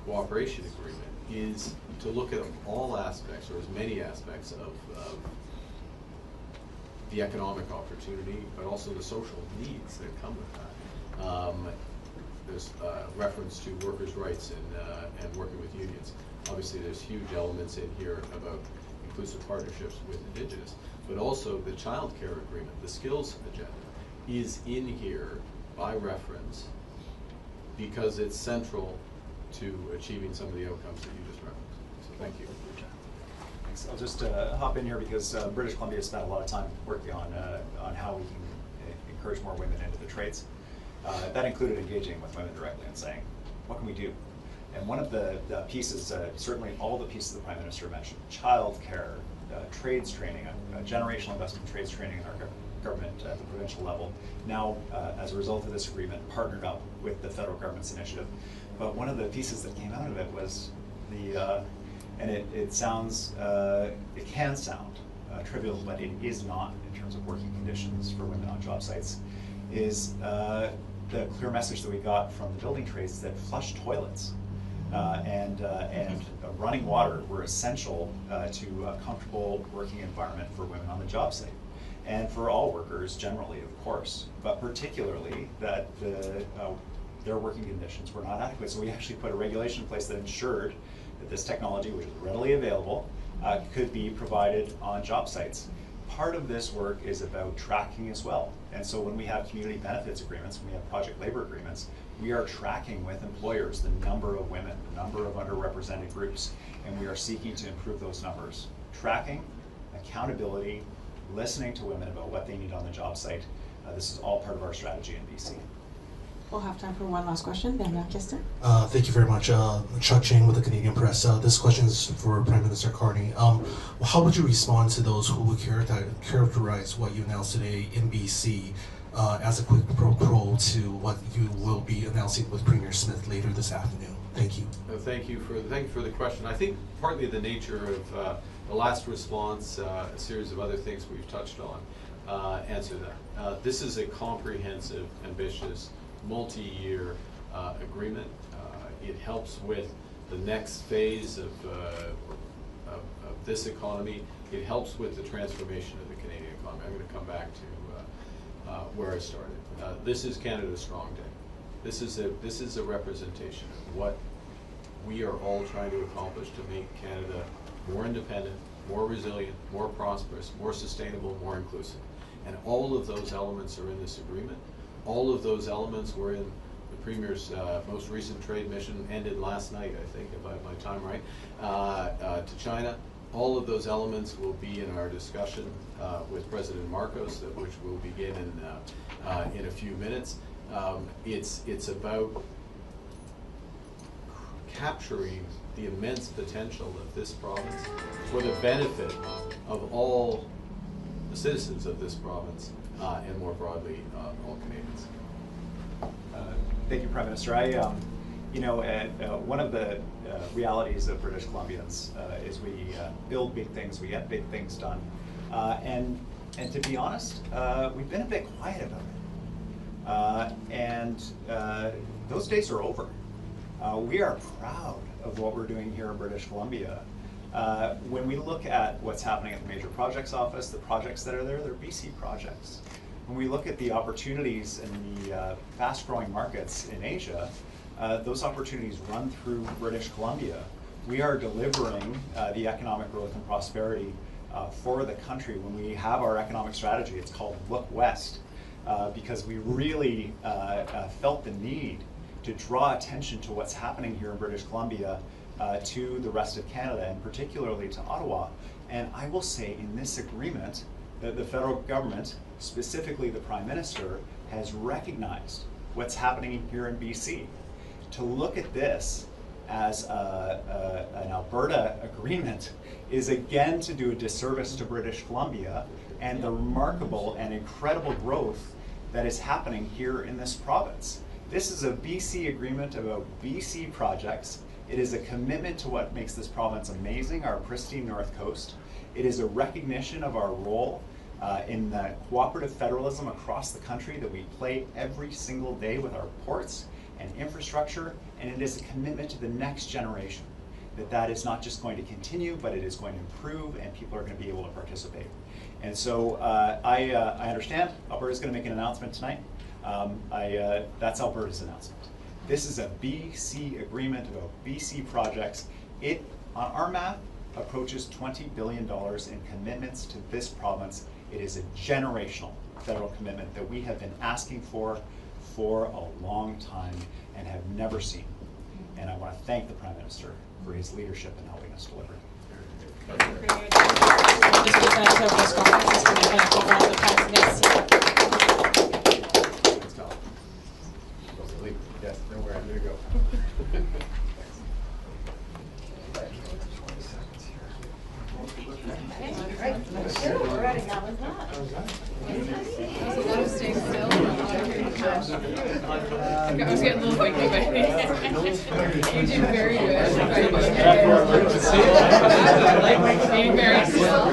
cooperation agreement is to look at all aspects, or as many aspects of the economic opportunity, but also the social needs that come with that. There's reference to workers' rights and working with unions. Obviously, there's huge elements in here about inclusive partnerships with Indigenous. but also the child care agreement, the skills agenda, is in here by reference because it's central to achieving some of the outcomes that you just referenced. So thank you.
Thanks. I'll just hop in here because British Columbia spent a lot of time working on how we can encourage more women into the trades. That included engaging with women directly and saying, what can we do? And one of the pieces, certainly all the pieces the Prime Minister mentioned, child care, trades training, generational investment in trades training in our government at the provincial level, now as a result of this agreement, partnered up with the federal government's initiative. But one of the pieces that came out of it was the, and it sounds, it can sound trivial, but it is not in terms of working conditions for women on job sites, is the clear message that we got from the building trades that flush toilets and running water were essential to a comfortable working environment for women on the job site. And for all workers generally, of course, but particularly that their working conditions were not adequate. So we actually put a regulation in place that ensured that this technology, which is readily available, could be provided on job sites. Part of this work is about tracking as well. And so when we have community benefits agreements, when we have project labor agreements, we are tracking with employers the number of women, the number of underrepresented groups, and we are seeking to improve those numbers. Tracking, accountability, listening to women about what they need on the job site. This is all part of our strategy in BC.
We'll have time for one last question. Dernière question.
Thank you very much. Chuck Chang with the Canadian Press. This question is for Prime Minister Carney. How would you respond to those who would characterize what you announced today in BC as a quid pro quo to what you will be announcing with Premier Smith later this afternoon? Thank you.
Thank you for the question. I think partly the nature of the last response, a series of other things we've touched on, answer that. This is a comprehensive, ambitious, multi-year agreement. It helps with the next phase of this economy. It helps with the transformation of the Canadian economy. I'm going to come back to where I started. This is Canada's Strong Day. This is a representation of what we are all trying to accomplish to make Canada more independent, more resilient, more prosperous, more sustainable, more inclusive. And all of those elements are in this agreement. All of those elements were in the Premier's most recent trade mission, ended last night, I think, if I have my time right, to China. All of those elements will be in our discussion with President Marcos, which will begin in a few minutes. It's about capturing the immense potential of this province for the benefit of all the citizens of this province and more broadly all Canadians.
Thank you, Prime Minister. One of the realities of British Columbians is we build big things, we get big things done, and to be honest, we've been a bit quiet about it, those days are over. We are proud of what we're doing here in British Columbia. When we look at what's happening at the Major Projects Office, the projects that are there, they're BC projects. When we look at the opportunities in the fast-growing markets in Asia, those opportunities run through British Columbia. We are delivering the economic growth and prosperity for the country. When we have our economic strategy, it's called Look West, because we really felt the need to draw attention to what's happening here in British Columbia to the rest of Canada, and particularly to Ottawa. And I will say in this agreement that the federal government, specifically the Prime Minister, has recognized what's happening here in BC. To look at this as an Alberta agreement is again to do a disservice to British Columbia and the remarkable and incredible growth that is happening here in this province. This is a BC agreement about BC projects. It is a commitment to what makes this province amazing, our pristine North Coast. It is a recognition of our role in the cooperative federalism across the country that we play every single day with our ports and infrastructure, and it is a commitment to the next generation, that is not just going to continue, but it is going to improve and people are going to be able to participate. And so I understand Alberta is going to make an announcement tonight. That's Alberta's announcement. This is a BC agreement about BC projects. On our map, approaches $20 billion in commitments to this province. It is a generational federal commitment that we have been asking for a long time and have never seen. And I want to thank the Prime Minister for his leadership in helping us deliver. Yes, nowhere, I'm gonna go.
I was getting a little wiggy, but you did very good. Being very still.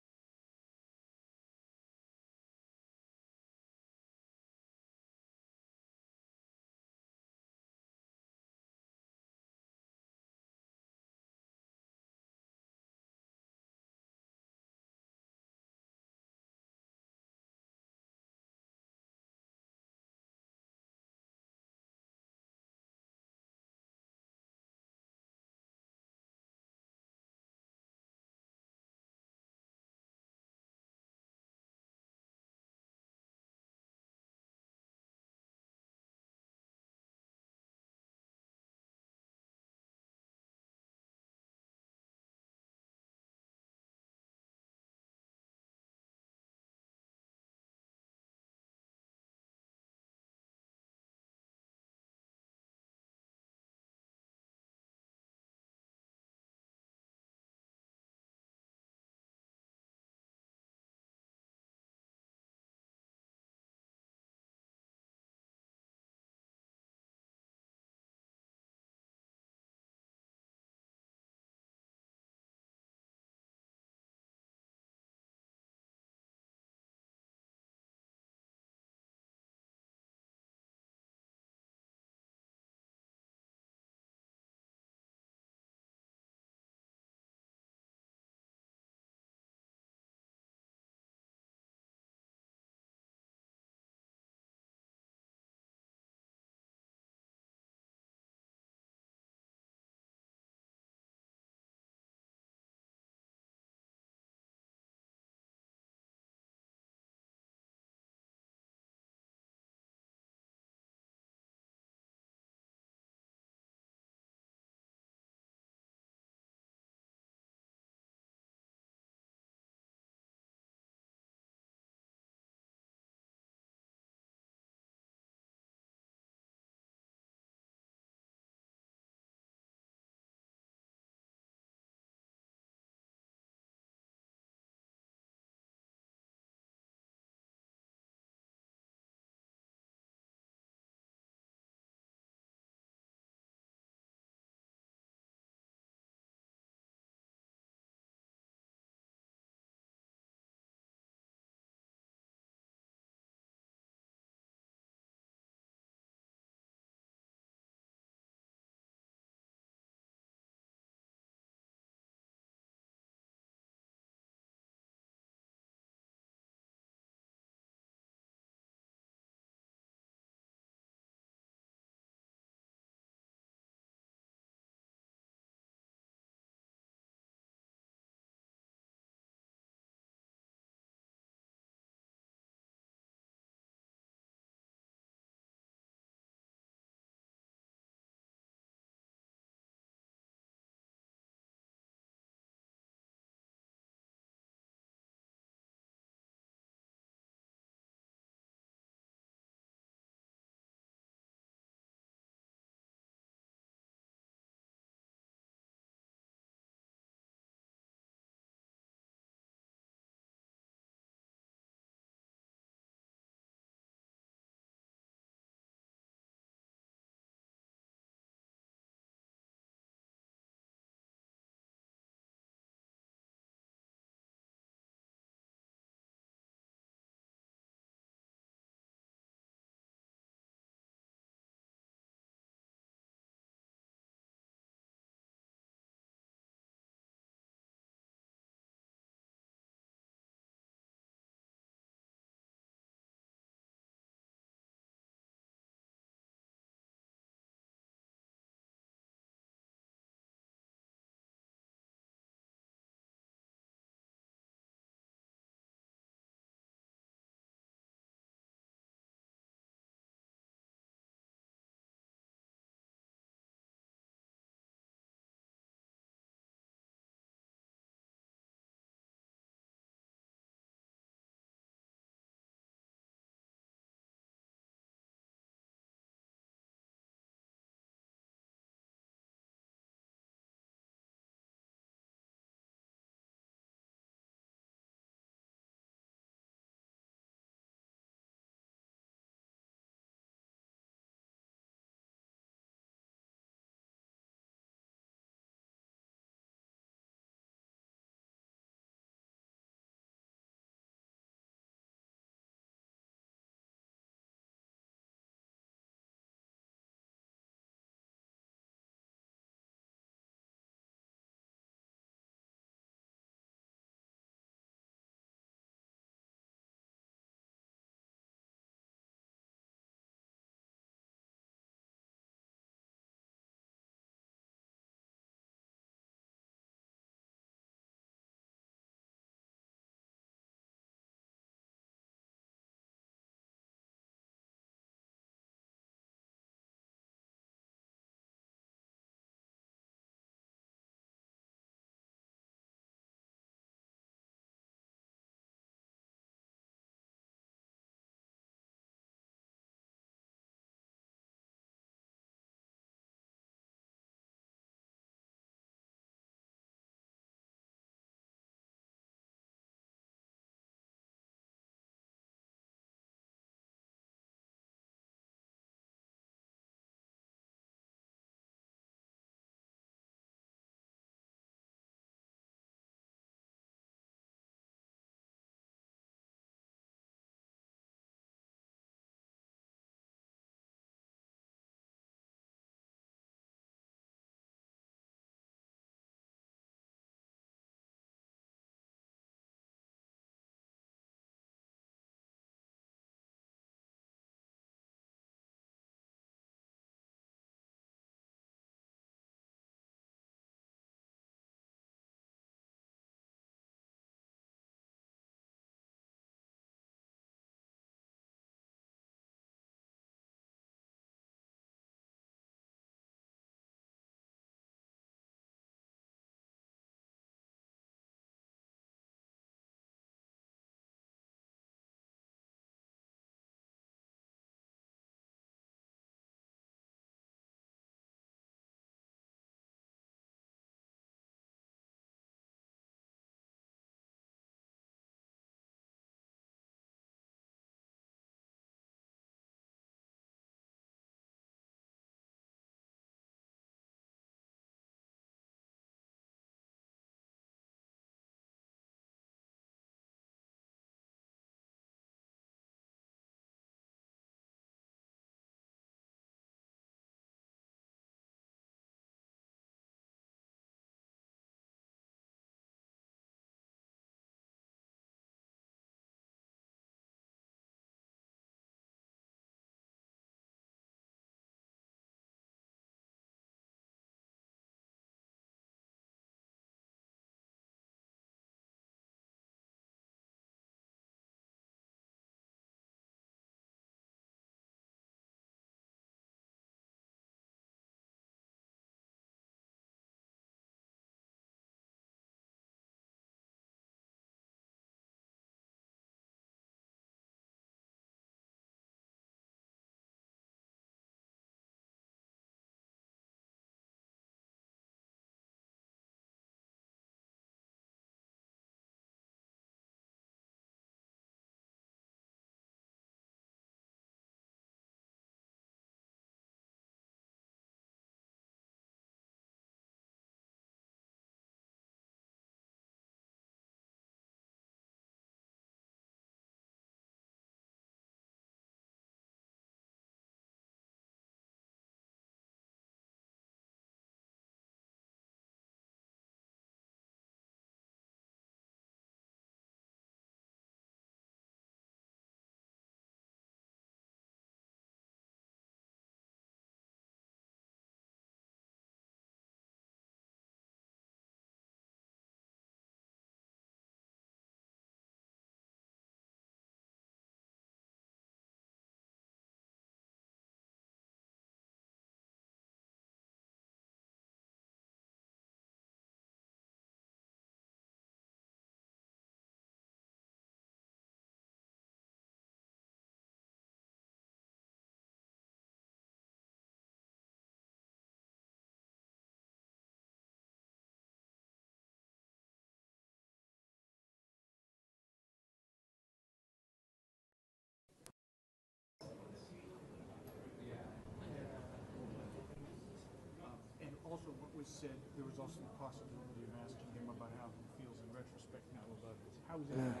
was said there was also the possibility of asking him about how he feels in retrospect now about this. How is that?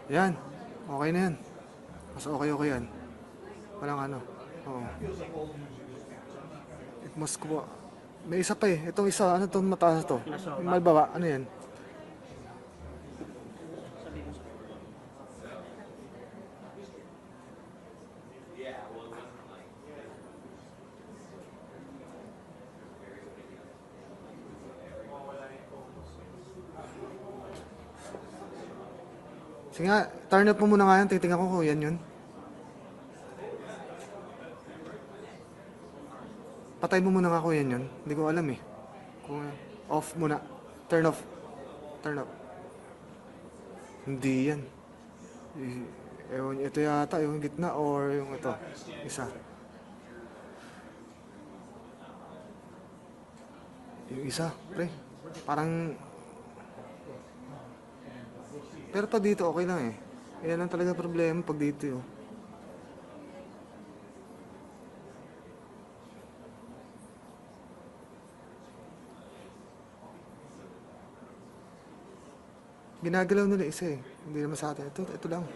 Yan. Okay na yan. Mas okay yan. Walang ano. Oo. Moscow. May isa pa eh. Itong isa. Ano itong mataas na to? Yung malbaba. Ano yan? Sige nga, turn up mo muna nga yan. Titingnan ko kung yan yun. Patay mo muna nga kung yan yun. Hindi ko alam eh. Kung off muna. Turn off. Turn off. Hindi yan. Ewan, ito yata yung gitna or yung ito. Isa. Yung isa, pre. Parang... Pero pag dito, okay lang eh. Yan lang talaga problema pag dito yun. Ginagalaw nila isa eh. Hindi naman sa atin. Ito lang.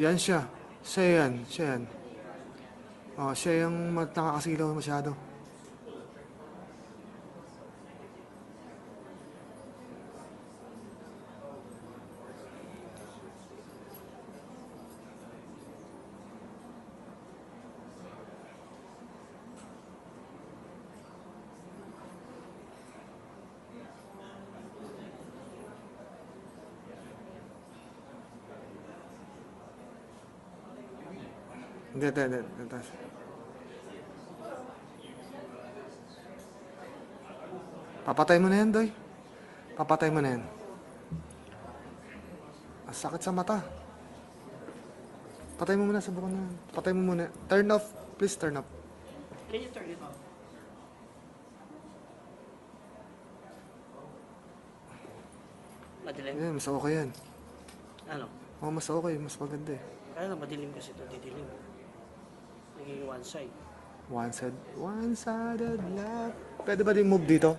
Yan siya. Siya yan. Siya yan. Oh, siya yung nakakasilaw masyado. Hindi. Papatay mo na yan, Doy. Papatay mo na yan. Ang sakit sa mata. Patay mo muna sa bukan na. Patay mo muna. Turn off. Please turn off.
Can you turn it off? Madilim?
Yeah, mas okay yan.
Ano?
Oh, mas okay. Mas maganda eh.
Kaya lang madilim kasi ito, didilim. Naging one side.
One-sided love. Pwede ba din move dito?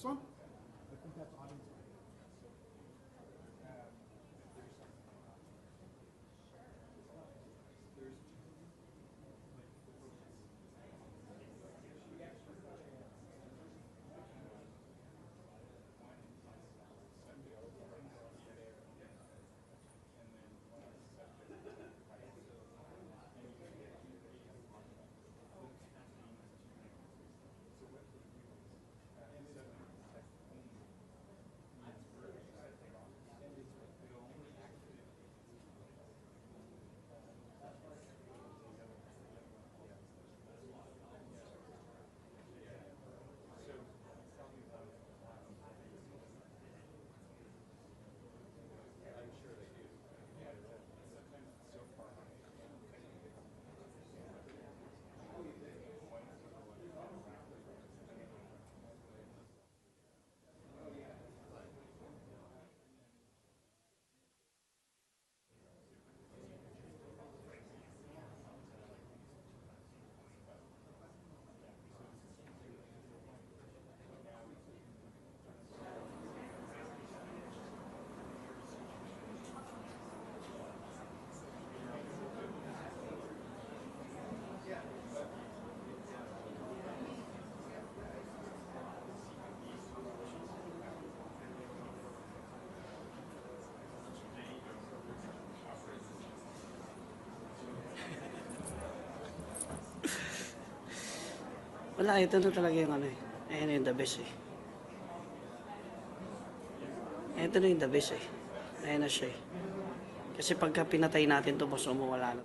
This one? I think that's audience.
Wala, ito na talaga yung ano eh. Ayan yung the best eh. Ito na yung the best eh. Ayan na siya eh. Kasi pagka pinatay natin ito, boss, wala na.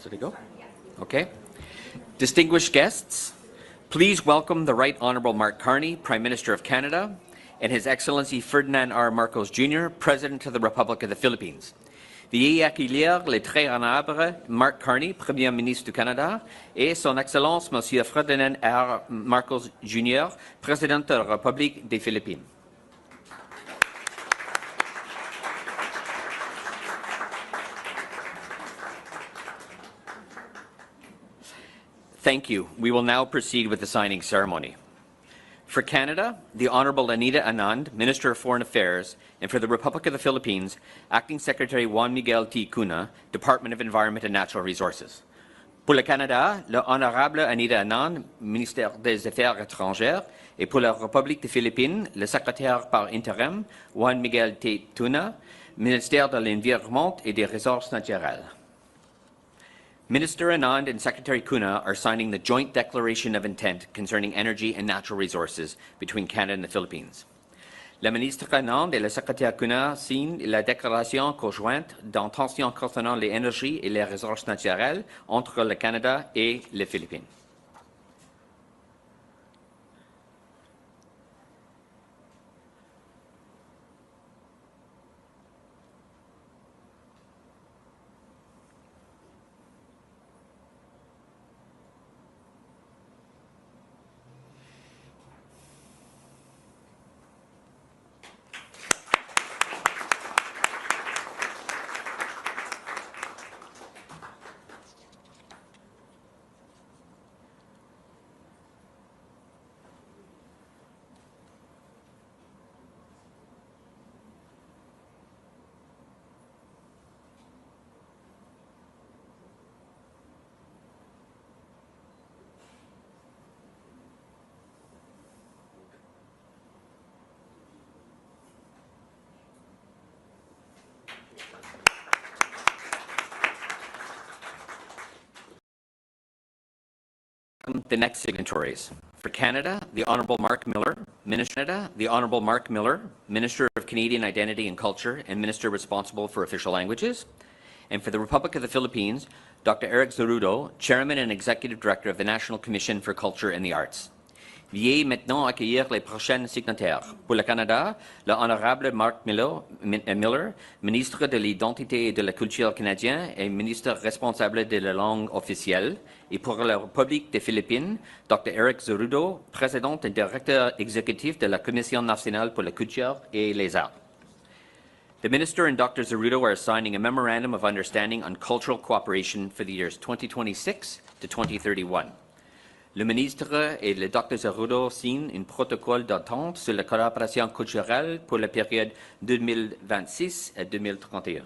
Did it go? Okay. Distinguished guests, please welcome the Right Honourable Mark Carney, Prime Minister of Canada, and His Excellency Ferdinand R. Marcos Jr., President of the Republic of the Philippines. Veuillez accueillir le très honorable Mark Carney, Premier ministre du Canada, et Son Excellence Monsieur Ferdinand R. Marcos Jr., Président de la République des Philippines. Thank you. We will now proceed with the signing ceremony. For Canada, the Honourable Anita Anand, Minister of Foreign Affairs, and for the Republic of the Philippines, Acting Secretary Juan Miguel T. Cuna, Department of Environment and Natural Resources. Pour le Canada, le Honorable Anita Anand, Ministère des Affaires étrangères, et pour la République des Philippines, le Secrétaire par intérim Juan Miguel T. Cuna, Ministère de l'Environnement et des Ressources naturelles. Minister Anand and Secretary Cuna are signing the joint declaration of intent concerning energy and natural resources between Canada and the Philippines. La ministre Anand et le secrétaire Cuna signent la déclaration conjointe d'intention concernant les énergies et les ressources naturelles entre le Canada et les Philippines. The next signatories. For Canada, the Honourable Mark Miller, Minister of Canadian Identity and Culture and Minister responsible for official languages. And for the Republic of the Philippines, Dr. Eric Zerudo, Chairman and Executive Director of the National Commission for Culture and the Arts. Veuillez maintenant accueillir les prochains signataires. Pour le Canada, le Honorable Mark Miller, Ministre de l'Identité et de la Culture canadien et Ministre responsable de la langue officielle. Et pour la République des Philippines, Dr. Eric Zerudo, Président et Directeur exécutif de la Commission nationale pour la culture et les arts. The Minister and Dr. Zerudo are signing a Memorandum of Understanding on Cultural Cooperation for the years 2026 to 2031. Le ministre et le Dr. Zerudo signent un protocole d'entente sur la coopération culturelle pour la période 2026 à 2031.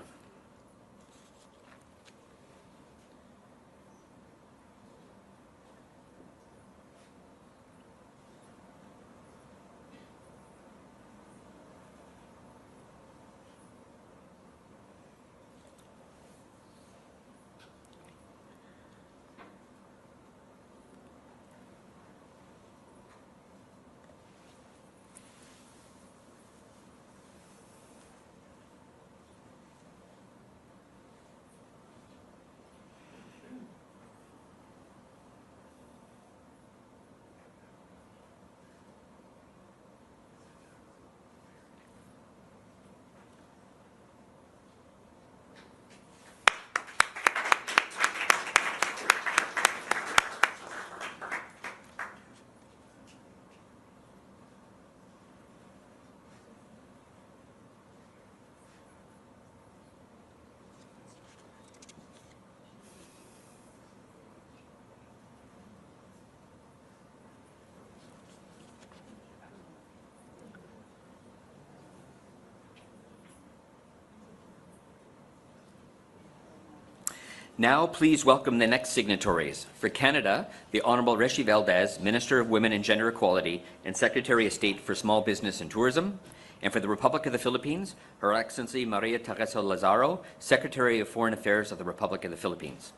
Now, please welcome the next signatories. For Canada, the Honourable Reshi Valdez, Minister of Women and Gender Equality and Secretary of State for Small Business and Tourism. And for the Republic of the Philippines, Her Excellency Maria Teresa Lazaro, Secretary of Foreign Affairs of the Republic of the Philippines.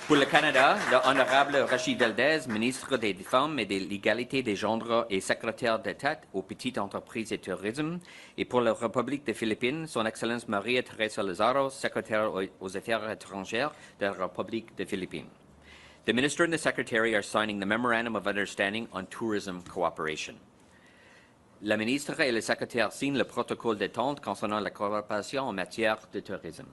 Pour le Canada, le honorable Rachid Valdez, ministre des Femmes et de l'égalité des genres et secrétaire d'État aux petites entreprises et tourisme. Et pour la République des Philippines, son Excellence Maria Teresa Lazaro, secrétaire aux Affaires étrangères de la République des Philippines. The Minister and the Secretary are signing the Memorandum of Understanding on Tourism Cooperation. La ministre et le secrétaire signent le protocole d'entente concernant la coopération en matière de tourisme.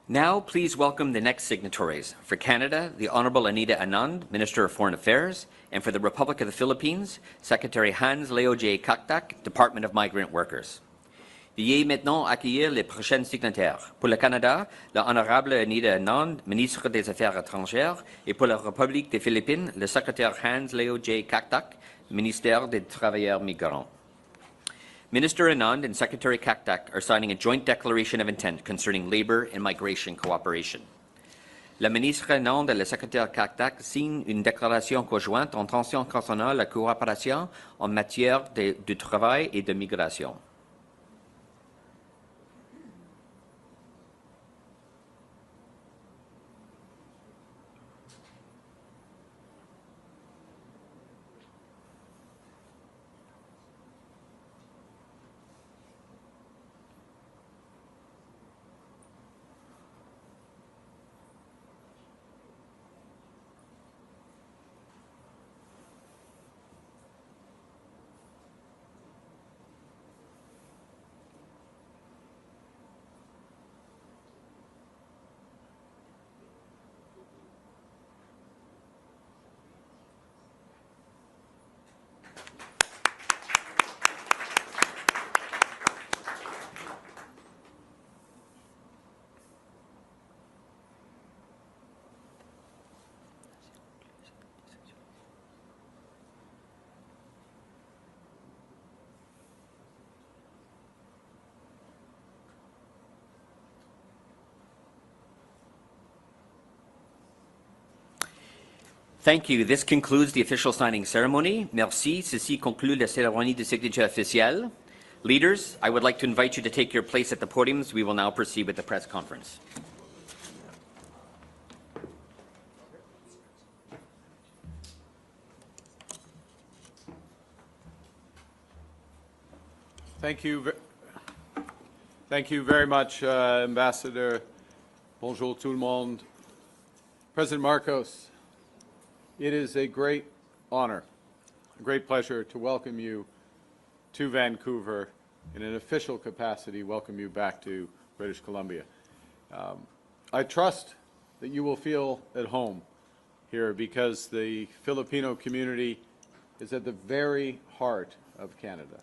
Now, please welcome the next signatories. For Canada, the Honourable Anita Anand, Minister of Foreign Affairs, and for the Republic of the Philippines, Secretary Hans Leo J. Cactac, Department of Migrant Workers. Veuillez maintenant accueillir les prochains signataires. Pour le Canada, le Honorable Anita Anand, Ministre des Affaires étrangères, et pour la République des Philippines, le Secrétaire Hans Leo J. Cactac, Ministère des Travailleurs Migrants. Minister Anand and Secretary Cactac are signing a joint declaration of intent concerning labor and migration cooperation. La ministre Anand et le secrétaire Cactac signent une déclaration conjointe en tension concernant la coopération en matière de travail et de migration. Thank you. This concludes the official signing ceremony. Merci. Ceci conclut la cérémonie de signature officielle. Leaders, I would like to invite you to take your place at the podiums. We will now proceed with the press conference.
Thank you very much, Ambassador. Bonjour tout le monde. President Marcos, it is a great honor, a great pleasure to welcome you to Vancouver in an official capacity, welcome you back to British Columbia. I trust that you will feel at home here because the Filipino community is at the very heart of Canada.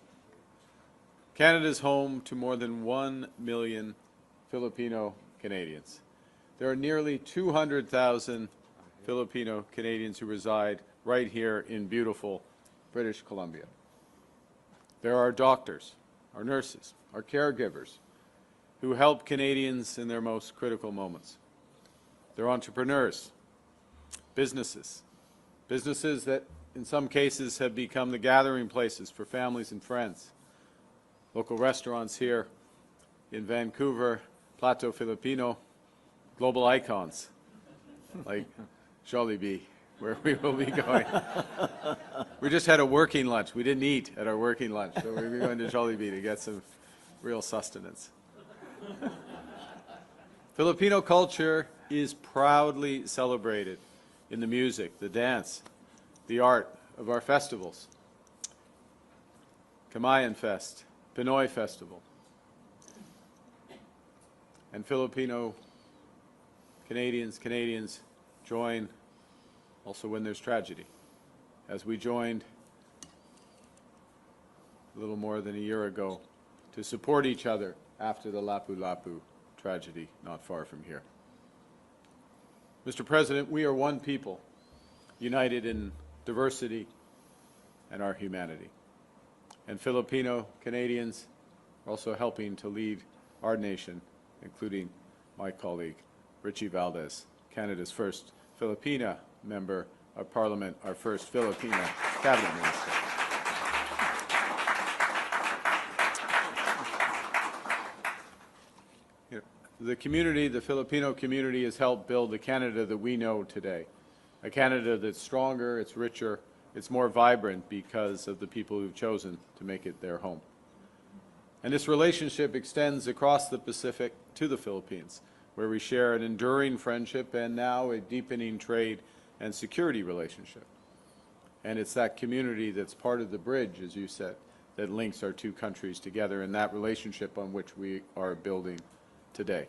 Canada is home to more than 1 million Filipino Canadians. There are nearly 200,000 Filipino Canadians who reside right here in beautiful British Columbia. There are doctors, our nurses, our caregivers who help Canadians in their most critical moments. There are entrepreneurs, businesses that in some cases have become the gathering places for families and friends. Local restaurants here in Vancouver, Plato Filipino, global icons like Jollibee, where we will be going. We just had a working lunch. We didn't eat at our working lunch, so we're going to Jollibee to get some real sustenance. Filipino culture is proudly celebrated in the music, the dance, the art of our festivals. Kamayan Fest, Pinoy Festival, and Filipino Canadians join also when there's tragedy, as we joined a little more than a year ago to support each other after the Lapu-Lapu tragedy not far from here. Mr. President, we are one people, united in diversity and our humanity. And Filipino Canadians are also helping to lead our nation, including my colleague, Richie Valdez, Canada's first Filipina member of Parliament, our first Filipina cabinet minister. The community, the Filipino community, has helped build the Canada that we know today. A Canada that's stronger, it's richer, it's more vibrant because of the people who've chosen to make it their home. And this relationship extends across the Pacific to the Philippines, where we share an enduring friendship and now a deepening trade and security relationship. And it's that community that's part of the bridge, as you said, that links our two countries together, and that relationship on which we are building today.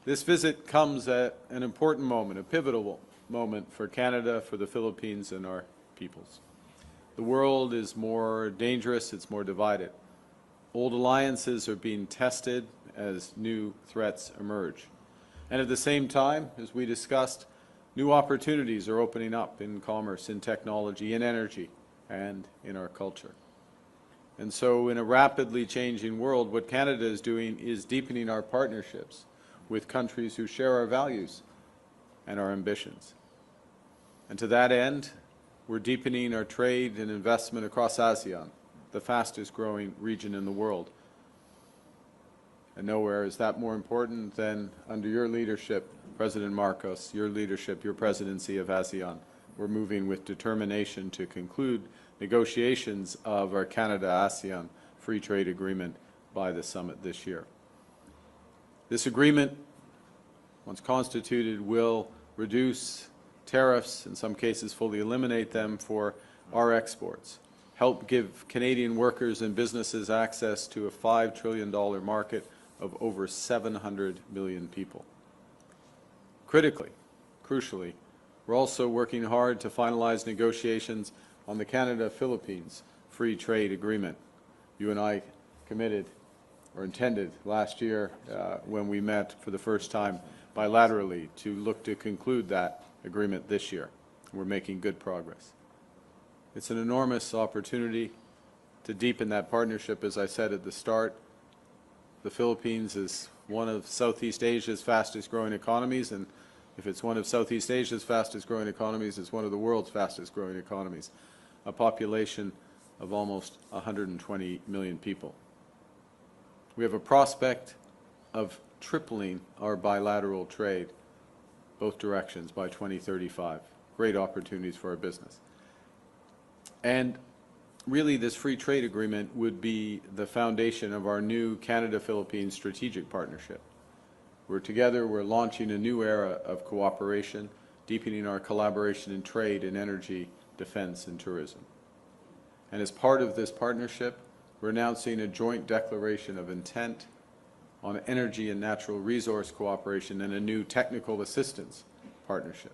This visit comes at an important moment, a pivotal moment for Canada, for the Philippines, and our peoples. The world is more dangerous, it's more divided. Old alliances are being tested as new threats emerge. And at the same time, as we discussed, new opportunities are opening up in commerce, in technology, in energy, and in our culture. And so in a rapidly changing world, what Canada is doing is deepening our partnerships with countries who share our values and our ambitions. And to that end, we're deepening our trade and investment across ASEAN, the fastest growing region in the world. And nowhere is that more important than under your leadership, President Marcos, your leadership, your presidency of ASEAN. We're moving with determination to conclude negotiations of our Canada-ASEAN free trade agreement by the summit this year. This agreement, once constituted, will reduce tariffs, in some cases fully eliminate them, for our exports, help give Canadian workers and businesses access to a $5 trillion market of over 700 million people. Critically, crucially, we're also working hard to finalize negotiations on the Canada-Philippines free trade agreement. You and I committed or intended last year when we met for the first time bilaterally to look to conclude that agreement this year. We're making good progress. It's an enormous opportunity to deepen that partnership, as I said at the start. The Philippines is one of Southeast Asia's fastest growing economies, and if it's one of Southeast Asia's fastest growing economies, it's one of the world's fastest growing economies. A population of almost 120 million people. We have a prospect of tripling our bilateral trade, both directions, by 2035. Great opportunities for our business. And really, this free trade agreement would be the foundation of our new Canada-Philippines strategic partnership. We're together, we're launching a new era of cooperation, deepening our collaboration in trade and energy, defense, and tourism. And as part of this partnership, we're announcing a joint declaration of intent on energy and natural resource cooperation and a new technical assistance partnership.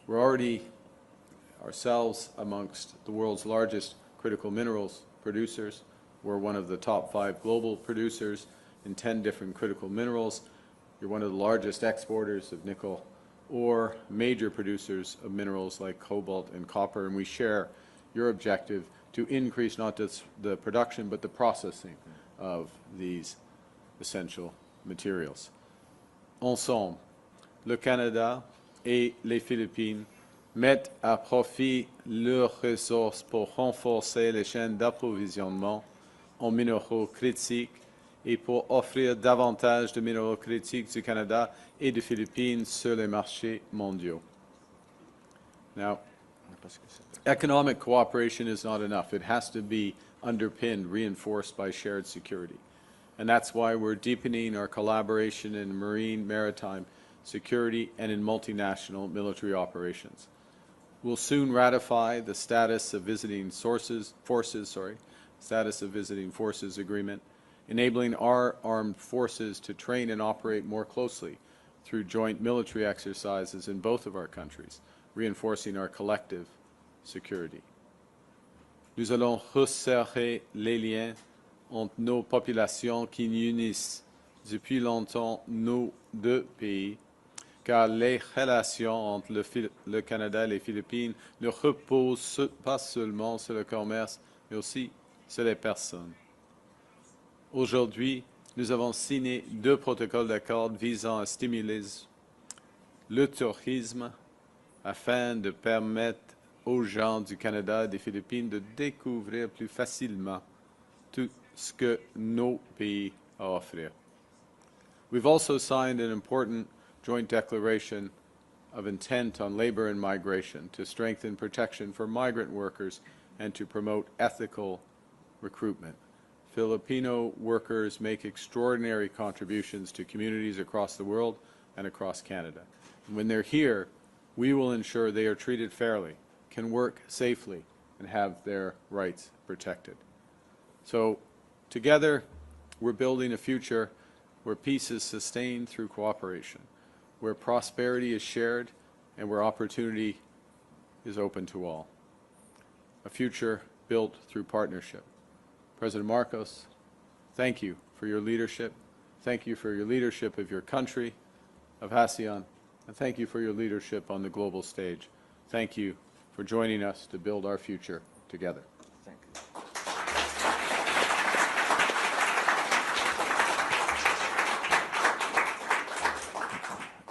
We're already ourselves amongst the world's largest critical minerals producers. We're one of the top 5 global producers in 10 different critical minerals. You're one of the largest exporters of nickel or major producers of minerals like cobalt and copper, and we share your objective to increase not just the production but the processing of these essential materials. Ensemble, le Canada et les Philippines mettent à profit leurs ressources pour renforcer les chaînes d'approvisionnement en minéraux critiques et pour offrir davantage de minéraux critiques du Canada et des Philippines sur les marchés mondiaux. Now, economic cooperation is not enough. It has to be underpinned, reinforced by shared security. And that's why we're deepening our collaboration in marine, maritime security and in multinational military operations. We'll soon ratify the status of visiting forces agreement, enabling our armed forces to train and operate more closely through joint military exercises in both of our countries, reinforcing our collective security. Nous allons resserrer les liens entre nos populations qui unissent depuis longtemps nos deux pays, car les relations entre le Canada et les Philippines ne reposent pas seulement sur le commerce, mais aussi sur les personnes. Aujourd'hui, nous avons signé 2 protocoles d'accord visant à stimuler le tourisme afin de permettre aux gens du Canada et des Philippines de découvrir plus facilement tout ce que nos pays à offrir. We've also signed an important joint declaration of intent on labor and migration to strengthen protection for migrant workers and to promote ethical recruitment. Filipino workers make extraordinary contributions to communities across the world and across Canada. And when they're here, we will ensure they are treated fairly, can work safely, and have their rights protected. So together, we're building a future where peace is sustained through cooperation, where prosperity is shared, and where opportunity is open to all. A future built through partnership. President Marcos, thank you for your leadership. Thank you for your leadership of your country, of ASEAN, and thank you for your leadership on the global stage. Thank you for joining us to build our future together.
Thank you.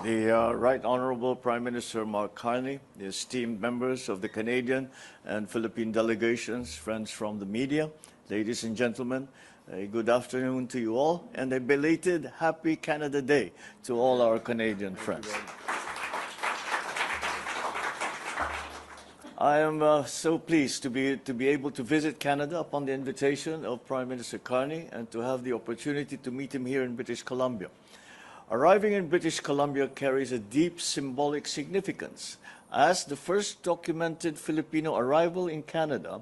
The Right Honourable Prime Minister Mark Carney, the esteemed members of the Canadian and Philippine delegations, friends from the media, ladies and gentlemen, a good afternoon to you all, and a belated Happy Canada Day to all our Canadian friends. I am so pleased to be able to visit Canada upon the invitation of Prime Minister Carney and to have the opportunity to meet him here in British Columbia. Arriving in British Columbia carries a deep symbolic significance, as the first documented Filipino arrival in Canada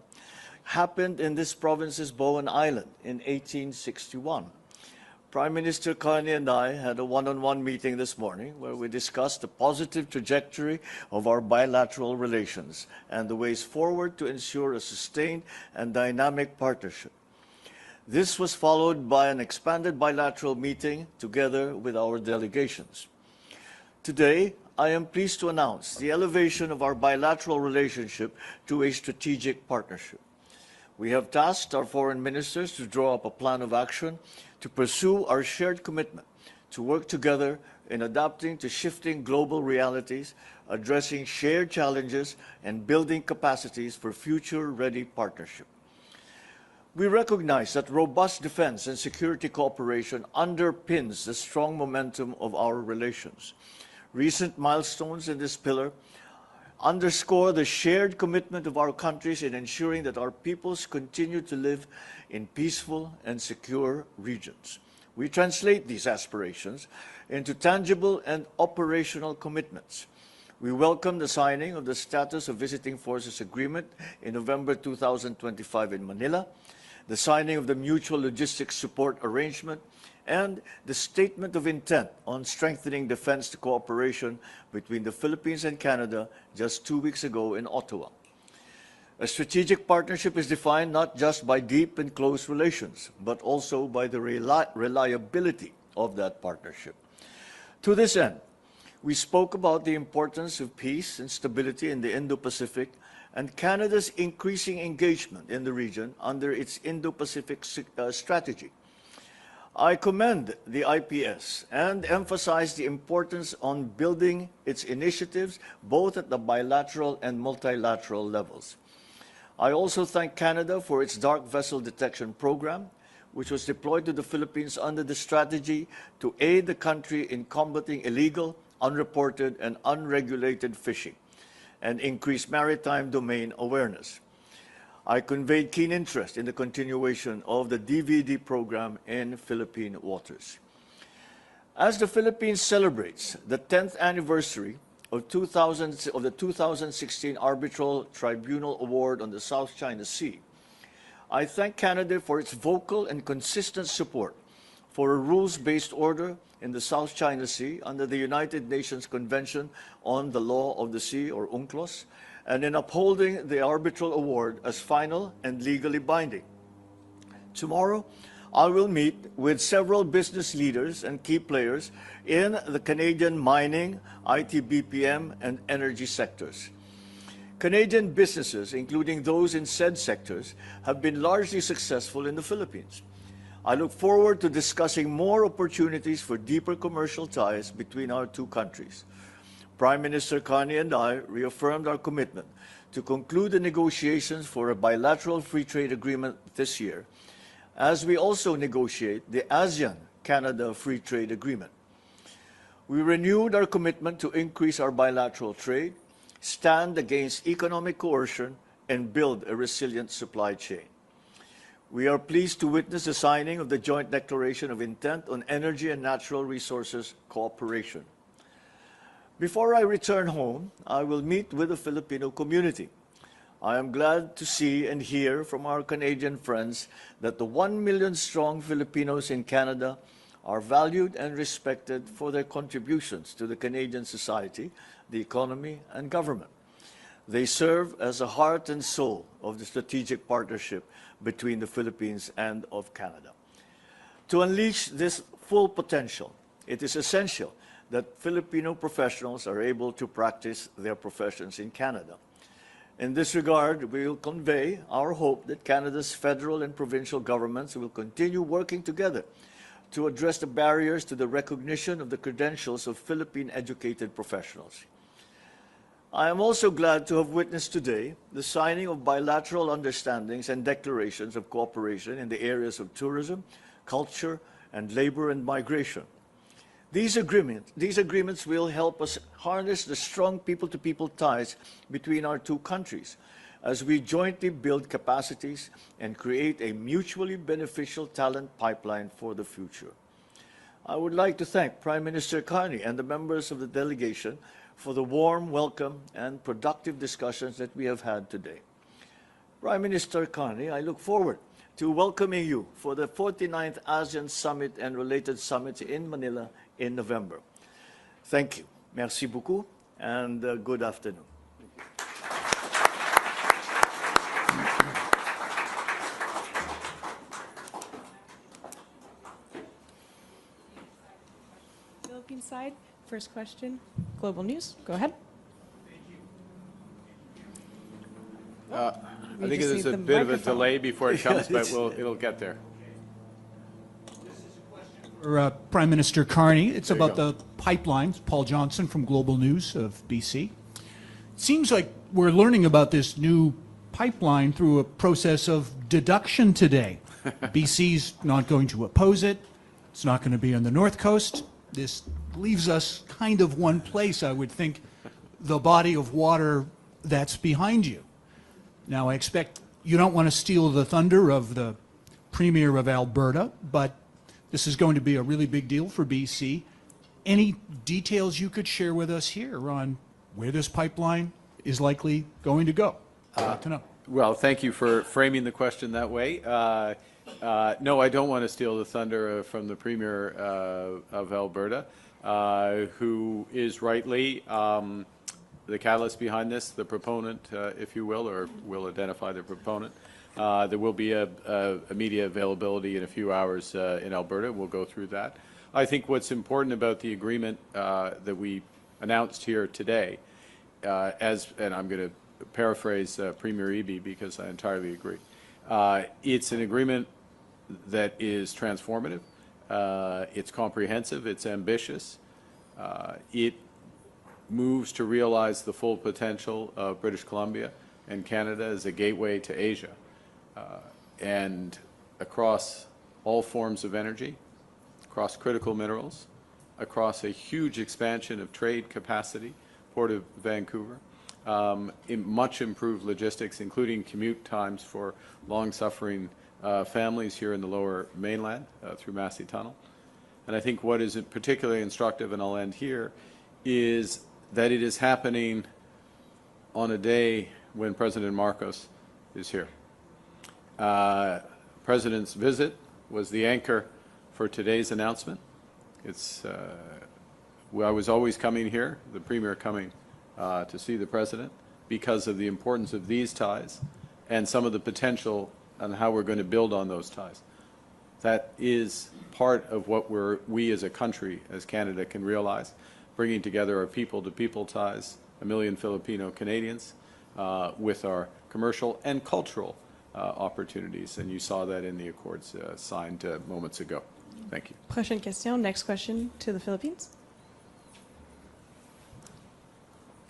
happened in this province's Bowen Island in 1861. Prime Minister Carney and I had a one-on-one meeting this morning where we discussed the positive trajectory of our bilateral relations and the ways forward to ensure a sustained and dynamic partnership. This was followed by an expanded bilateral meeting together with our delegations. Today, I am pleased to announce the elevation of our bilateral relationship to a strategic partnership. We have tasked our foreign ministers to draw up a plan of action to pursue our shared commitment to work together in adapting to shifting global realities, addressing shared challenges, and building capacities for future-ready partnership. We recognize that robust defense and security cooperation underpins the strong momentum of our relations. Recent milestones in this pillar underscore the shared commitment of our countries in ensuring that our peoples continue to live in peaceful and secure regions. We translate these aspirations into tangible and operational commitments. We welcome the signing of the Status of Visiting Forces Agreement in November 2025 in Manila, the signing of the Mutual Logistics Support Arrangement, and the Statement of Intent on Strengthening Defense Cooperation between the Philippines and Canada just 2 weeks ago in Ottawa. A strategic partnership is defined not just by deep and close relations, but also by the reliability of that partnership. To this end, we spoke about the importance of peace and stability in the Indo-Pacific and Canada's increasing engagement in the region under its Indo-Pacific strategy. I commend the IPS and emphasize the importance on building its initiatives both at the bilateral and multilateral levels. I also thank Canada for its dark vessel detection program, which was deployed to the Philippines under the strategy to aid the country in combating illegal, unreported, and unregulated fishing. and increase maritime domain awareness. I conveyed keen interest in the continuation of the DVD program in Philippine waters. As the Philippines celebrates the 10th anniversary of the 2016 Arbitral Tribunal Award on the South China Sea, I thank Canada for its vocal and consistent support for a rules-based order in the South China Sea under the United Nations Convention on the Law of the Sea, or UNCLOS, and in upholding the arbitral award as final and legally binding. Tomorrow, I will meet with several business leaders and key players in the Canadian mining, IT BPM, and energy sectors. Canadian businesses, including those in said sectors, have been largely successful in the Philippines. I look forward to discussing more opportunities for deeper commercial ties between our two countries. Prime Minister Carney and I reaffirmed our commitment to conclude the negotiations for a bilateral free trade agreement this year, as we also negotiate the ASEAN-Canada Free Trade Agreement. We renewed our commitment to increase our bilateral trade, stand against economic coercion, and build a resilient supply chain. We are pleased to witness the signing of the Joint Declaration of Intent on Energy and Natural Resources Cooperation. Before I return home, I will meet with the Filipino community. I am glad to see and hear from our Canadian friends that the 1 million strong Filipinos in Canada are valued and respected for their contributions to the Canadian society, the economy, and government. They serve as the heart and soul of the strategic partnership between the Philippines and of Canada. To unleash this full potential, it is essential that Filipino professionals are able to practice their professions in Canada. In this regard, we will convey our hope that Canada's federal and provincial governments will continue working together to address the barriers to the recognition of the credentials of Philippine-educated professionals. I am also glad to have witnessed today the signing of bilateral understandings and declarations of cooperation in the areas of tourism, culture, and labor and migration. These agreements will help us harness the strong people-to-people ties between our two countries as we jointly build capacities and create a mutually beneficial talent pipeline for the future. I would like to thank Prime Minister Carney and the members of the delegation for the warm welcome and productive discussions that we have had today. Prime Minister Carney, I look forward to welcoming you for the 49th ASEAN Summit and related summits in Manila in November. Thank you. Merci beaucoup, and good afternoon.
Philippine side, first question, Global News, go ahead.
I think there's a bit of a delay before it comes, but it'll get there.
Prime Minister Carney, it's about the pipelines. Paul Johnson from Global News of BC. It seems like we're learning about this new pipeline through a process of deduction today. BC's not going to oppose it. It's not going to be on the North Coast. This leaves us kind of one place, I would think, the body of water that's behind you. Now, I expect you don't want to steal the thunder of the Premier of Alberta, but this is going to be a really big deal for BC. Any details you could share with us here on where this pipeline is likely going to go? I'd like to know.
Well, thank you for framing the question that way. No, I don't want to steal the thunder from the Premier of Alberta, who is rightly the catalyst behind this, the proponent, if you will, or will identify the proponent. There will be a media availability in a few hours in Alberta. We'll go through that. I think what's important about the agreement that we announced here today, and I'm going to paraphrase Premier Eby because I entirely agree, it's an agreement that is transformative, it's comprehensive, it's ambitious, it moves to realize the full potential of British Columbia and Canada as a gateway to Asia. And across all forms of energy, across critical minerals, across a huge expansion of trade capacity, Port of Vancouver, much improved logistics, including commute times for long-suffering families here in the lower mainland through Massey Tunnel. And I think what is particularly instructive, and I'll end here, is that it is happening on a day when President Marcos is here. President's visit was the anchor for today's announcement. I was always coming here, the Premier coming to see the President, because of the importance of these ties and some of the potential and how we're going to build on those ties. That is part of what we as a country, as Canada, can realize, bringing together our people-to-people ties, 1 million Filipino Canadians, with our commercial and cultural opportunities. And you saw that in the accords signed moments ago. Thank you.
Prochaine question. Next question to the Philippines.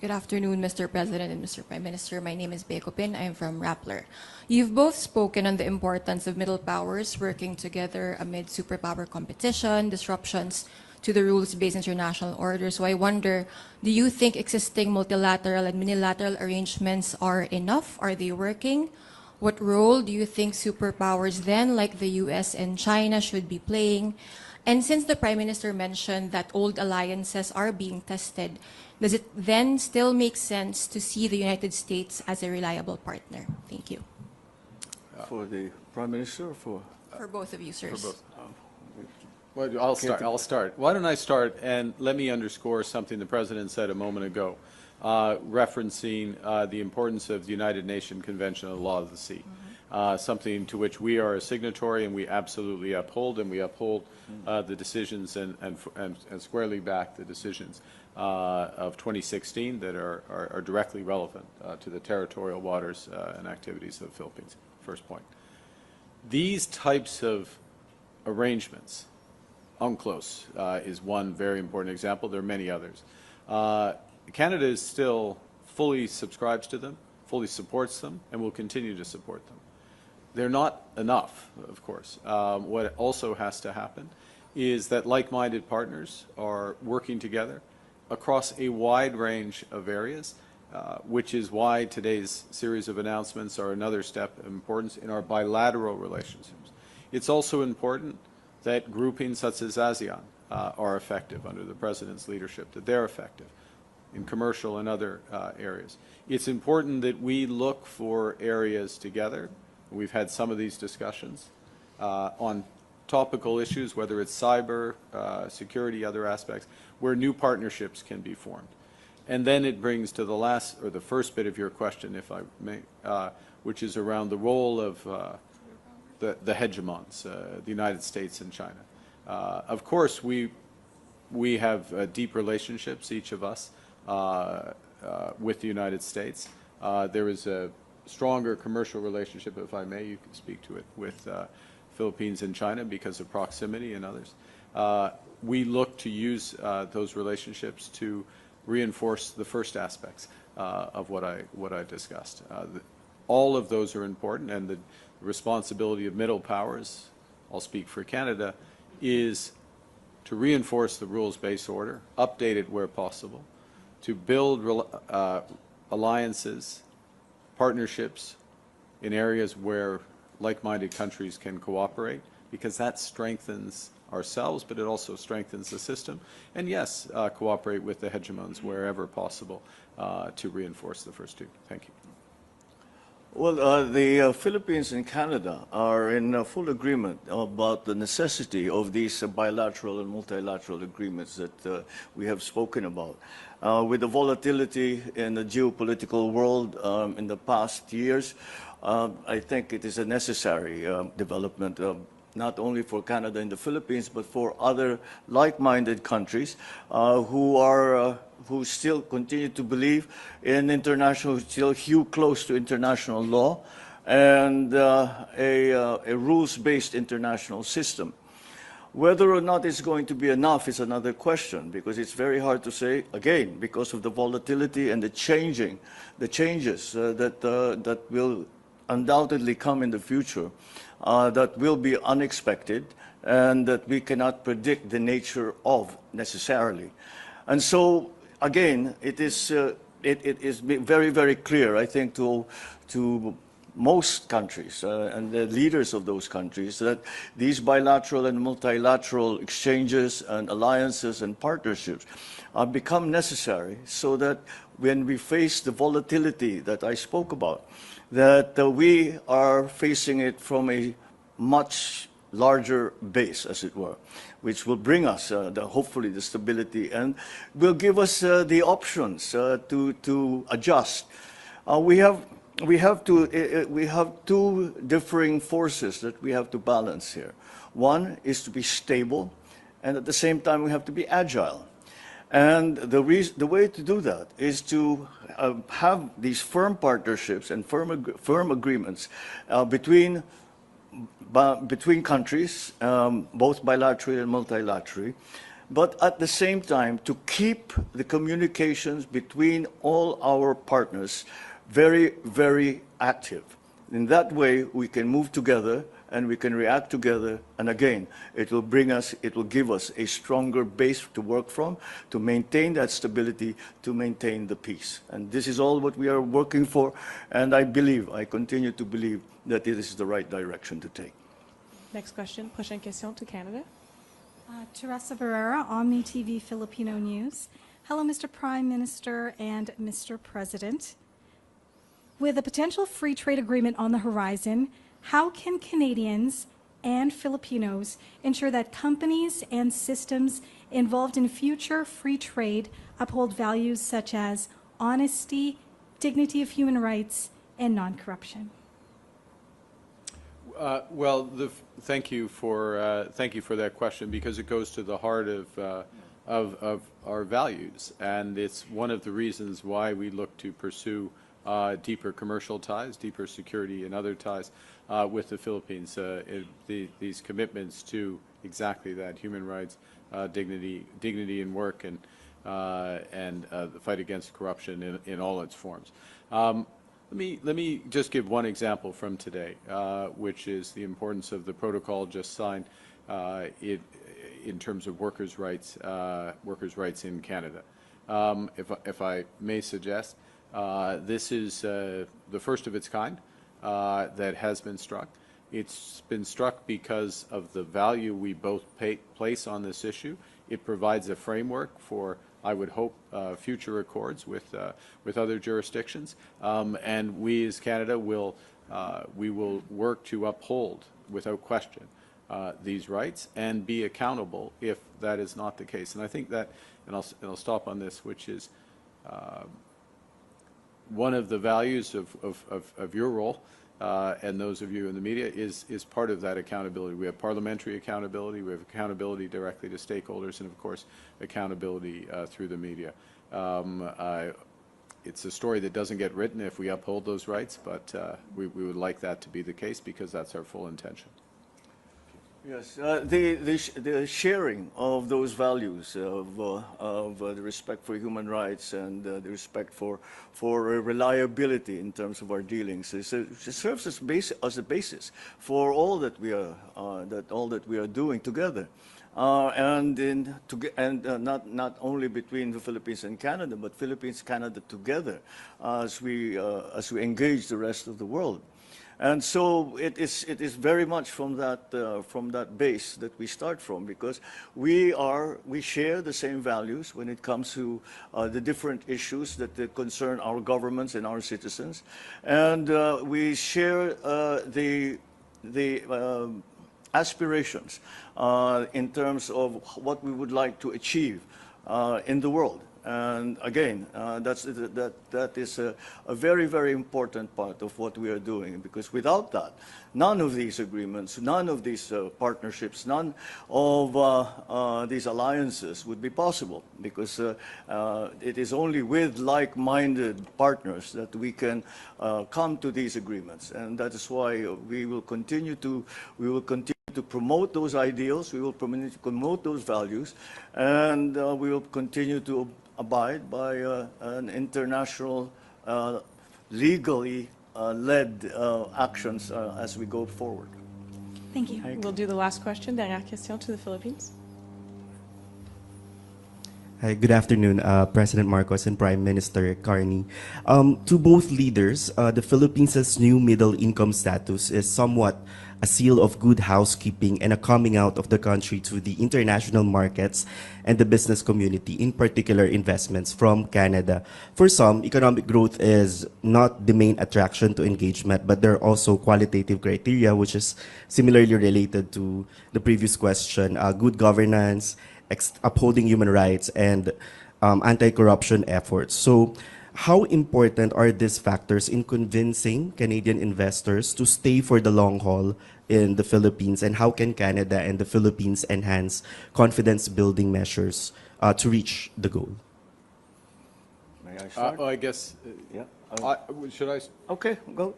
Good afternoon, Mr. President and Mr. Prime Minister. My name is Bekopin. I am from Rappler. You've both spoken on the importance of middle powers working together amid superpower competition, disruptions to the rules-based international order. So I wonder, do you think existing multilateral and unilateral arrangements are enough? Are they working? What role do you think superpowers then, like the US and China, should be playing? And since the Prime Minister mentioned that old alliances are being tested, does it then still make sense to see the United States as a reliable partner? Thank you.
For the Prime Minister or for?
For both of you, sirs.
For both. Well, I'll start. Why don't I start, and let me underscore something the President said a moment ago, referencing the importance of the United Nations Convention on the Law of the Sea. Something to which we are a signatory and we absolutely uphold, and we uphold the decisions and squarely back the decisions of 2016 that are directly relevant to the territorial waters and activities of the Philippines. First point. These types of arrangements, UNCLOS is one very important example. There are many others. Canada is still fully subscribes to them, fully supports them, and will continue to support them. They're not enough, of course. What also has to happen is that like-minded partners are working together across a wide range of areas, which is why today's series of announcements are another step of importance in our bilateral relationships. It's also important that groupings such as ASEAN are effective under the President's leadership, that they're effective in commercial and other areas. It's important that we look for areas together. We've had some of these discussions on topical issues, whether it's cyber, security, other aspects, where new partnerships can be formed. And then it brings to the last, or the first bit of your question, if I may, which is around the role of the hegemons, the United States and China. Of course, we have deep relationships, each of us, with the United States. There is a stronger commercial relationship, if I may, you can speak to it, with Philippines and China because of proximity and others. We look to use those relationships to reinforce the first aspects of what I discussed. All of those are important, and the responsibility of middle powers, I'll speak for Canada, is to reinforce the rules-based order, update it where possible, to build alliances, partnerships in areas where like-minded countries can cooperate, because that strengthens ourselves, but it also strengthens the system. And yes, cooperate with the hegemons wherever possible to reinforce the first two. Thank you.
Well, the Philippines and Canada are in full agreement about the necessity of these bilateral and multilateral agreements that we have spoken about. With the volatility in the geopolitical world in the past years, I think it is a necessary development, not only for Canada and the Philippines, but for other like-minded countries who still continue to believe in international, still hew close to international law and a rules-based international system. Whether or not it's going to be enough is another question, because it's very hard to say, again, because of the volatility and the changes that will undoubtedly come in the future, that will be unexpected and that we cannot predict the nature of necessarily. And so, again, it is it is very, very clear, I think, to most countries and the leaders of those countries that these bilateral and multilateral exchanges and alliances and partnerships become necessary so that when we face the volatility that I spoke about, that we are facing it from a much larger base, as it were, which will bring us hopefully the stability and will give us the options to adjust. We have two differing forces that we have to balance here. One is to be stable, and at the same time we have to be agile. And the way to do that is to have these firm partnerships and firm agreements between countries, both bilaterally and multilaterally, but at the same time to keep the communications between all our partners very, very active. In that way, we can move together and we can react together. And again, it will give us a stronger base to work from, to maintain that stability, to maintain the peace. And this is all what we are working for. And I continue to believe that it is the right direction to take.
Next question, prochaine question to Canada.
Teresa Barrera, Omni TV Filipino News. Hello, Mr. Prime Minister and Mr. President. With a potential free trade agreement on the horizon, how can Canadians and Filipinos ensure that companies and systems involved in future free trade uphold values such as honesty, dignity of human rights, and non-corruption?
Well, thank you for that question, because it goes to the heart of our values, and it's one of the reasons why we look to pursue deeper commercial ties, deeper security and other ties with the Philippines. These commitments to exactly that: human rights, dignity in work, and the fight against corruption in all its forms. Let me just give one example from today, which is the importance of the protocol just signed in terms of workers' rights in Canada. If I may suggest, this is the first of its kind that has been struck. It's been struck because of the value we both place on this issue. It provides a framework for, I would hope, future accords with other jurisdictions, and we as Canada will work to uphold, without question, these rights and be accountable if that is not the case. And I think that, and I'll stop on this, which is one of the values of your role and those of you in the media is part of that accountability. We have parliamentary accountability, we have accountability directly to stakeholders, and of course accountability through the media. It's a story that doesn't get written if we uphold those rights, but we would like that to be the case, because that's our full intention.
Yes, the sharing of those values of the respect for human rights and the respect for reliability in terms of our dealings it serves as a basis for all that we are doing together, and not only between the Philippines and Canada, but Philippines-Canada together as we engage the rest of the world. And so it is very much from that base that we start from, because we share the same values when it comes to the different issues that concern our governments and our citizens, and we share the aspirations in terms of what we would like to achieve in the world. And again, that is a very, very important part of what we are doing, because without that, none of these agreements, none of these partnerships, none of these alliances would be possible, because it is only with like-minded partners that we can come to these agreements. And that is why we will continue to promote those ideals, we will promote those values, and we will continue to abide by an international, legally led actions as we go forward.
Thank you. We'll do the last question, dernière question to the Philippines.
Hi, good afternoon, President Marcos and Prime Minister Carney. To both leaders, the Philippines' new middle income status is somewhat a seal of good housekeeping and a coming out of the country to the international markets and the business community, in particular investments from Canada. For some, economic growth is not the main attraction to engagement, but there are also qualitative criteria, which is similarly related to the previous question, good governance, upholding human rights, and anti-corruption efforts. So how important are these factors in convincing Canadian investors to stay for the long haul in the Philippines, and how can Canada and the Philippines enhance confidence-building measures to reach the goal?
May I start?
I guess,
Yeah.
should I?
Okay, go.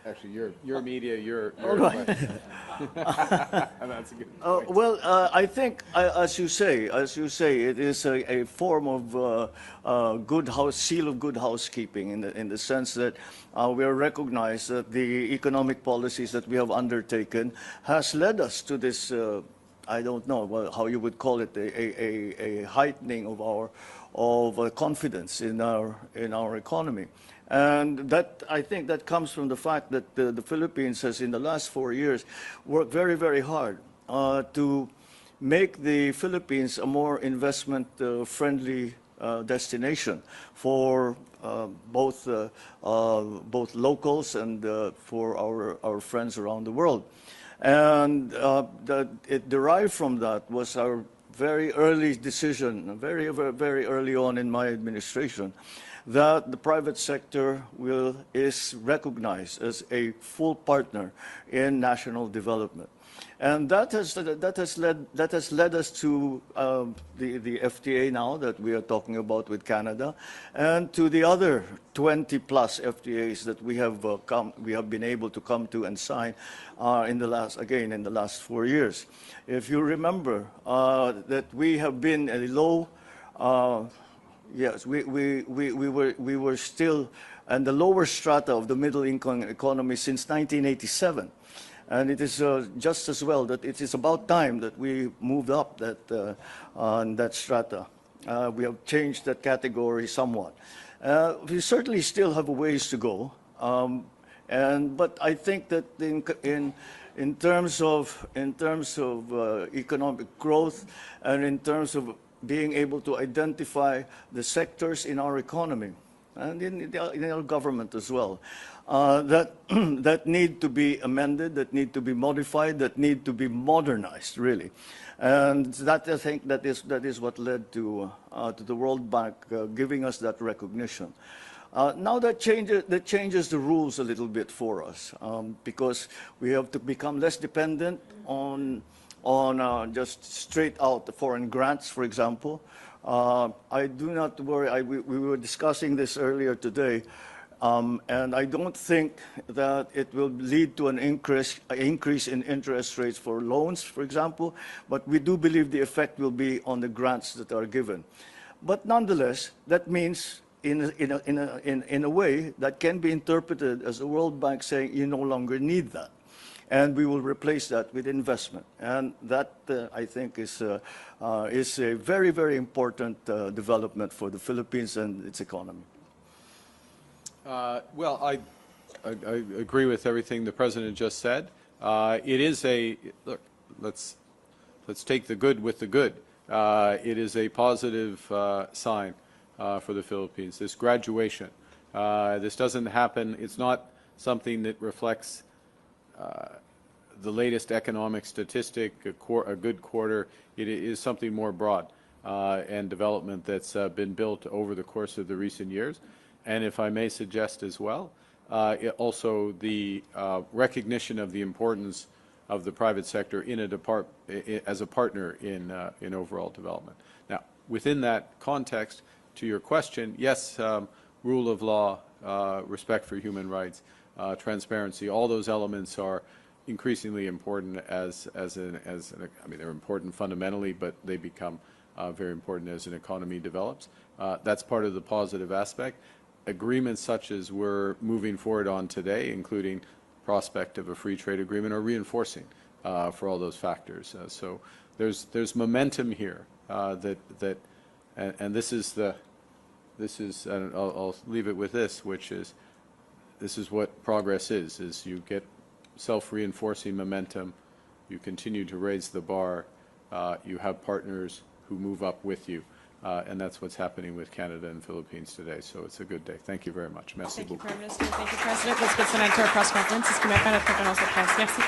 Actually, your media, your
All right.
question. That's a good point.
Well, I think, as you say, it is a form of seal of good housekeeping in the sense that we are recognized that the economic policies that we have undertaken has led us to this. I don't know how you would call it, a heightening of our confidence in our economy. And that, I think that comes from the fact that the Philippines has, in the last 4 years, worked very, very hard to make the Philippines a more investment-friendly destination for both locals and for our friends around the world. And it derived from that was our very early decision, very, very early on in my administration, that the private sector is recognized as a full partner in national development. And that has led us to the FTA now that we are talking about with Canada, and to the other 20 plus FTAs that we have been able to come to and sign in the last 4 years. If you remember that we have been a low. Yes, we were still in the lower strata of the middle income economy since 1987. And it is just as well that it is about time that we moved up on that strata. We have changed that category somewhat. We certainly still have a ways to go. But I think that in terms of economic growth and in terms of being able to identify the sectors in our economy and in our government as well, that need to be amended, that need to be modified, that need to be modernized, really. And that, I think, that is what led to the World Bank giving us that recognition. Now that changes the rules a little bit for us, because we have to become less dependent on just straight out foreign grants, for example. I do not worry. We were discussing this earlier today, and I don't think that it will lead to an increase in interest rates for loans, for example, but we do believe the effect will be on the grants that are given. But nonetheless, that means in a way that can be interpreted as the World Bank saying you no longer need that. And we will replace that with investment. And that, I think, is a very, very important development for the Philippines and its economy.
Well, I agree with everything the President just said. It is look, let's take the good with the good. It is a positive sign for the Philippines, this graduation. This doesn't happen, it's not something that reflects the latest economic statistic, a good quarter. It is something more broad and development that's been built over the course of the recent years. And if I may suggest as well, also the recognition of the importance of the private sector as a partner in overall development. Now, within that context, to your question, yes, rule of law, respect for human rights, transparency, all those elements are increasingly important I mean, they're important fundamentally, but they become very important as an economy develops. That's part of the positive aspect. Agreements such as we're moving forward on today, including prospect of a free trade agreement, are reinforcing for all those factors. So there's momentum here that and this is, and I'll leave it with this, which is, this is what progress is you get self-reinforcing momentum, you continue to raise the bar, you have partners who move up with you, and that's what's happening with Canada and Philippines today. So it's a good day. Thank you very much. Merci
Thank you,
beaucoup.
Prime Minister. Thank you, President. Let's get to our press conference. C'est ce qui met fin à notre conférence de presse. Merci.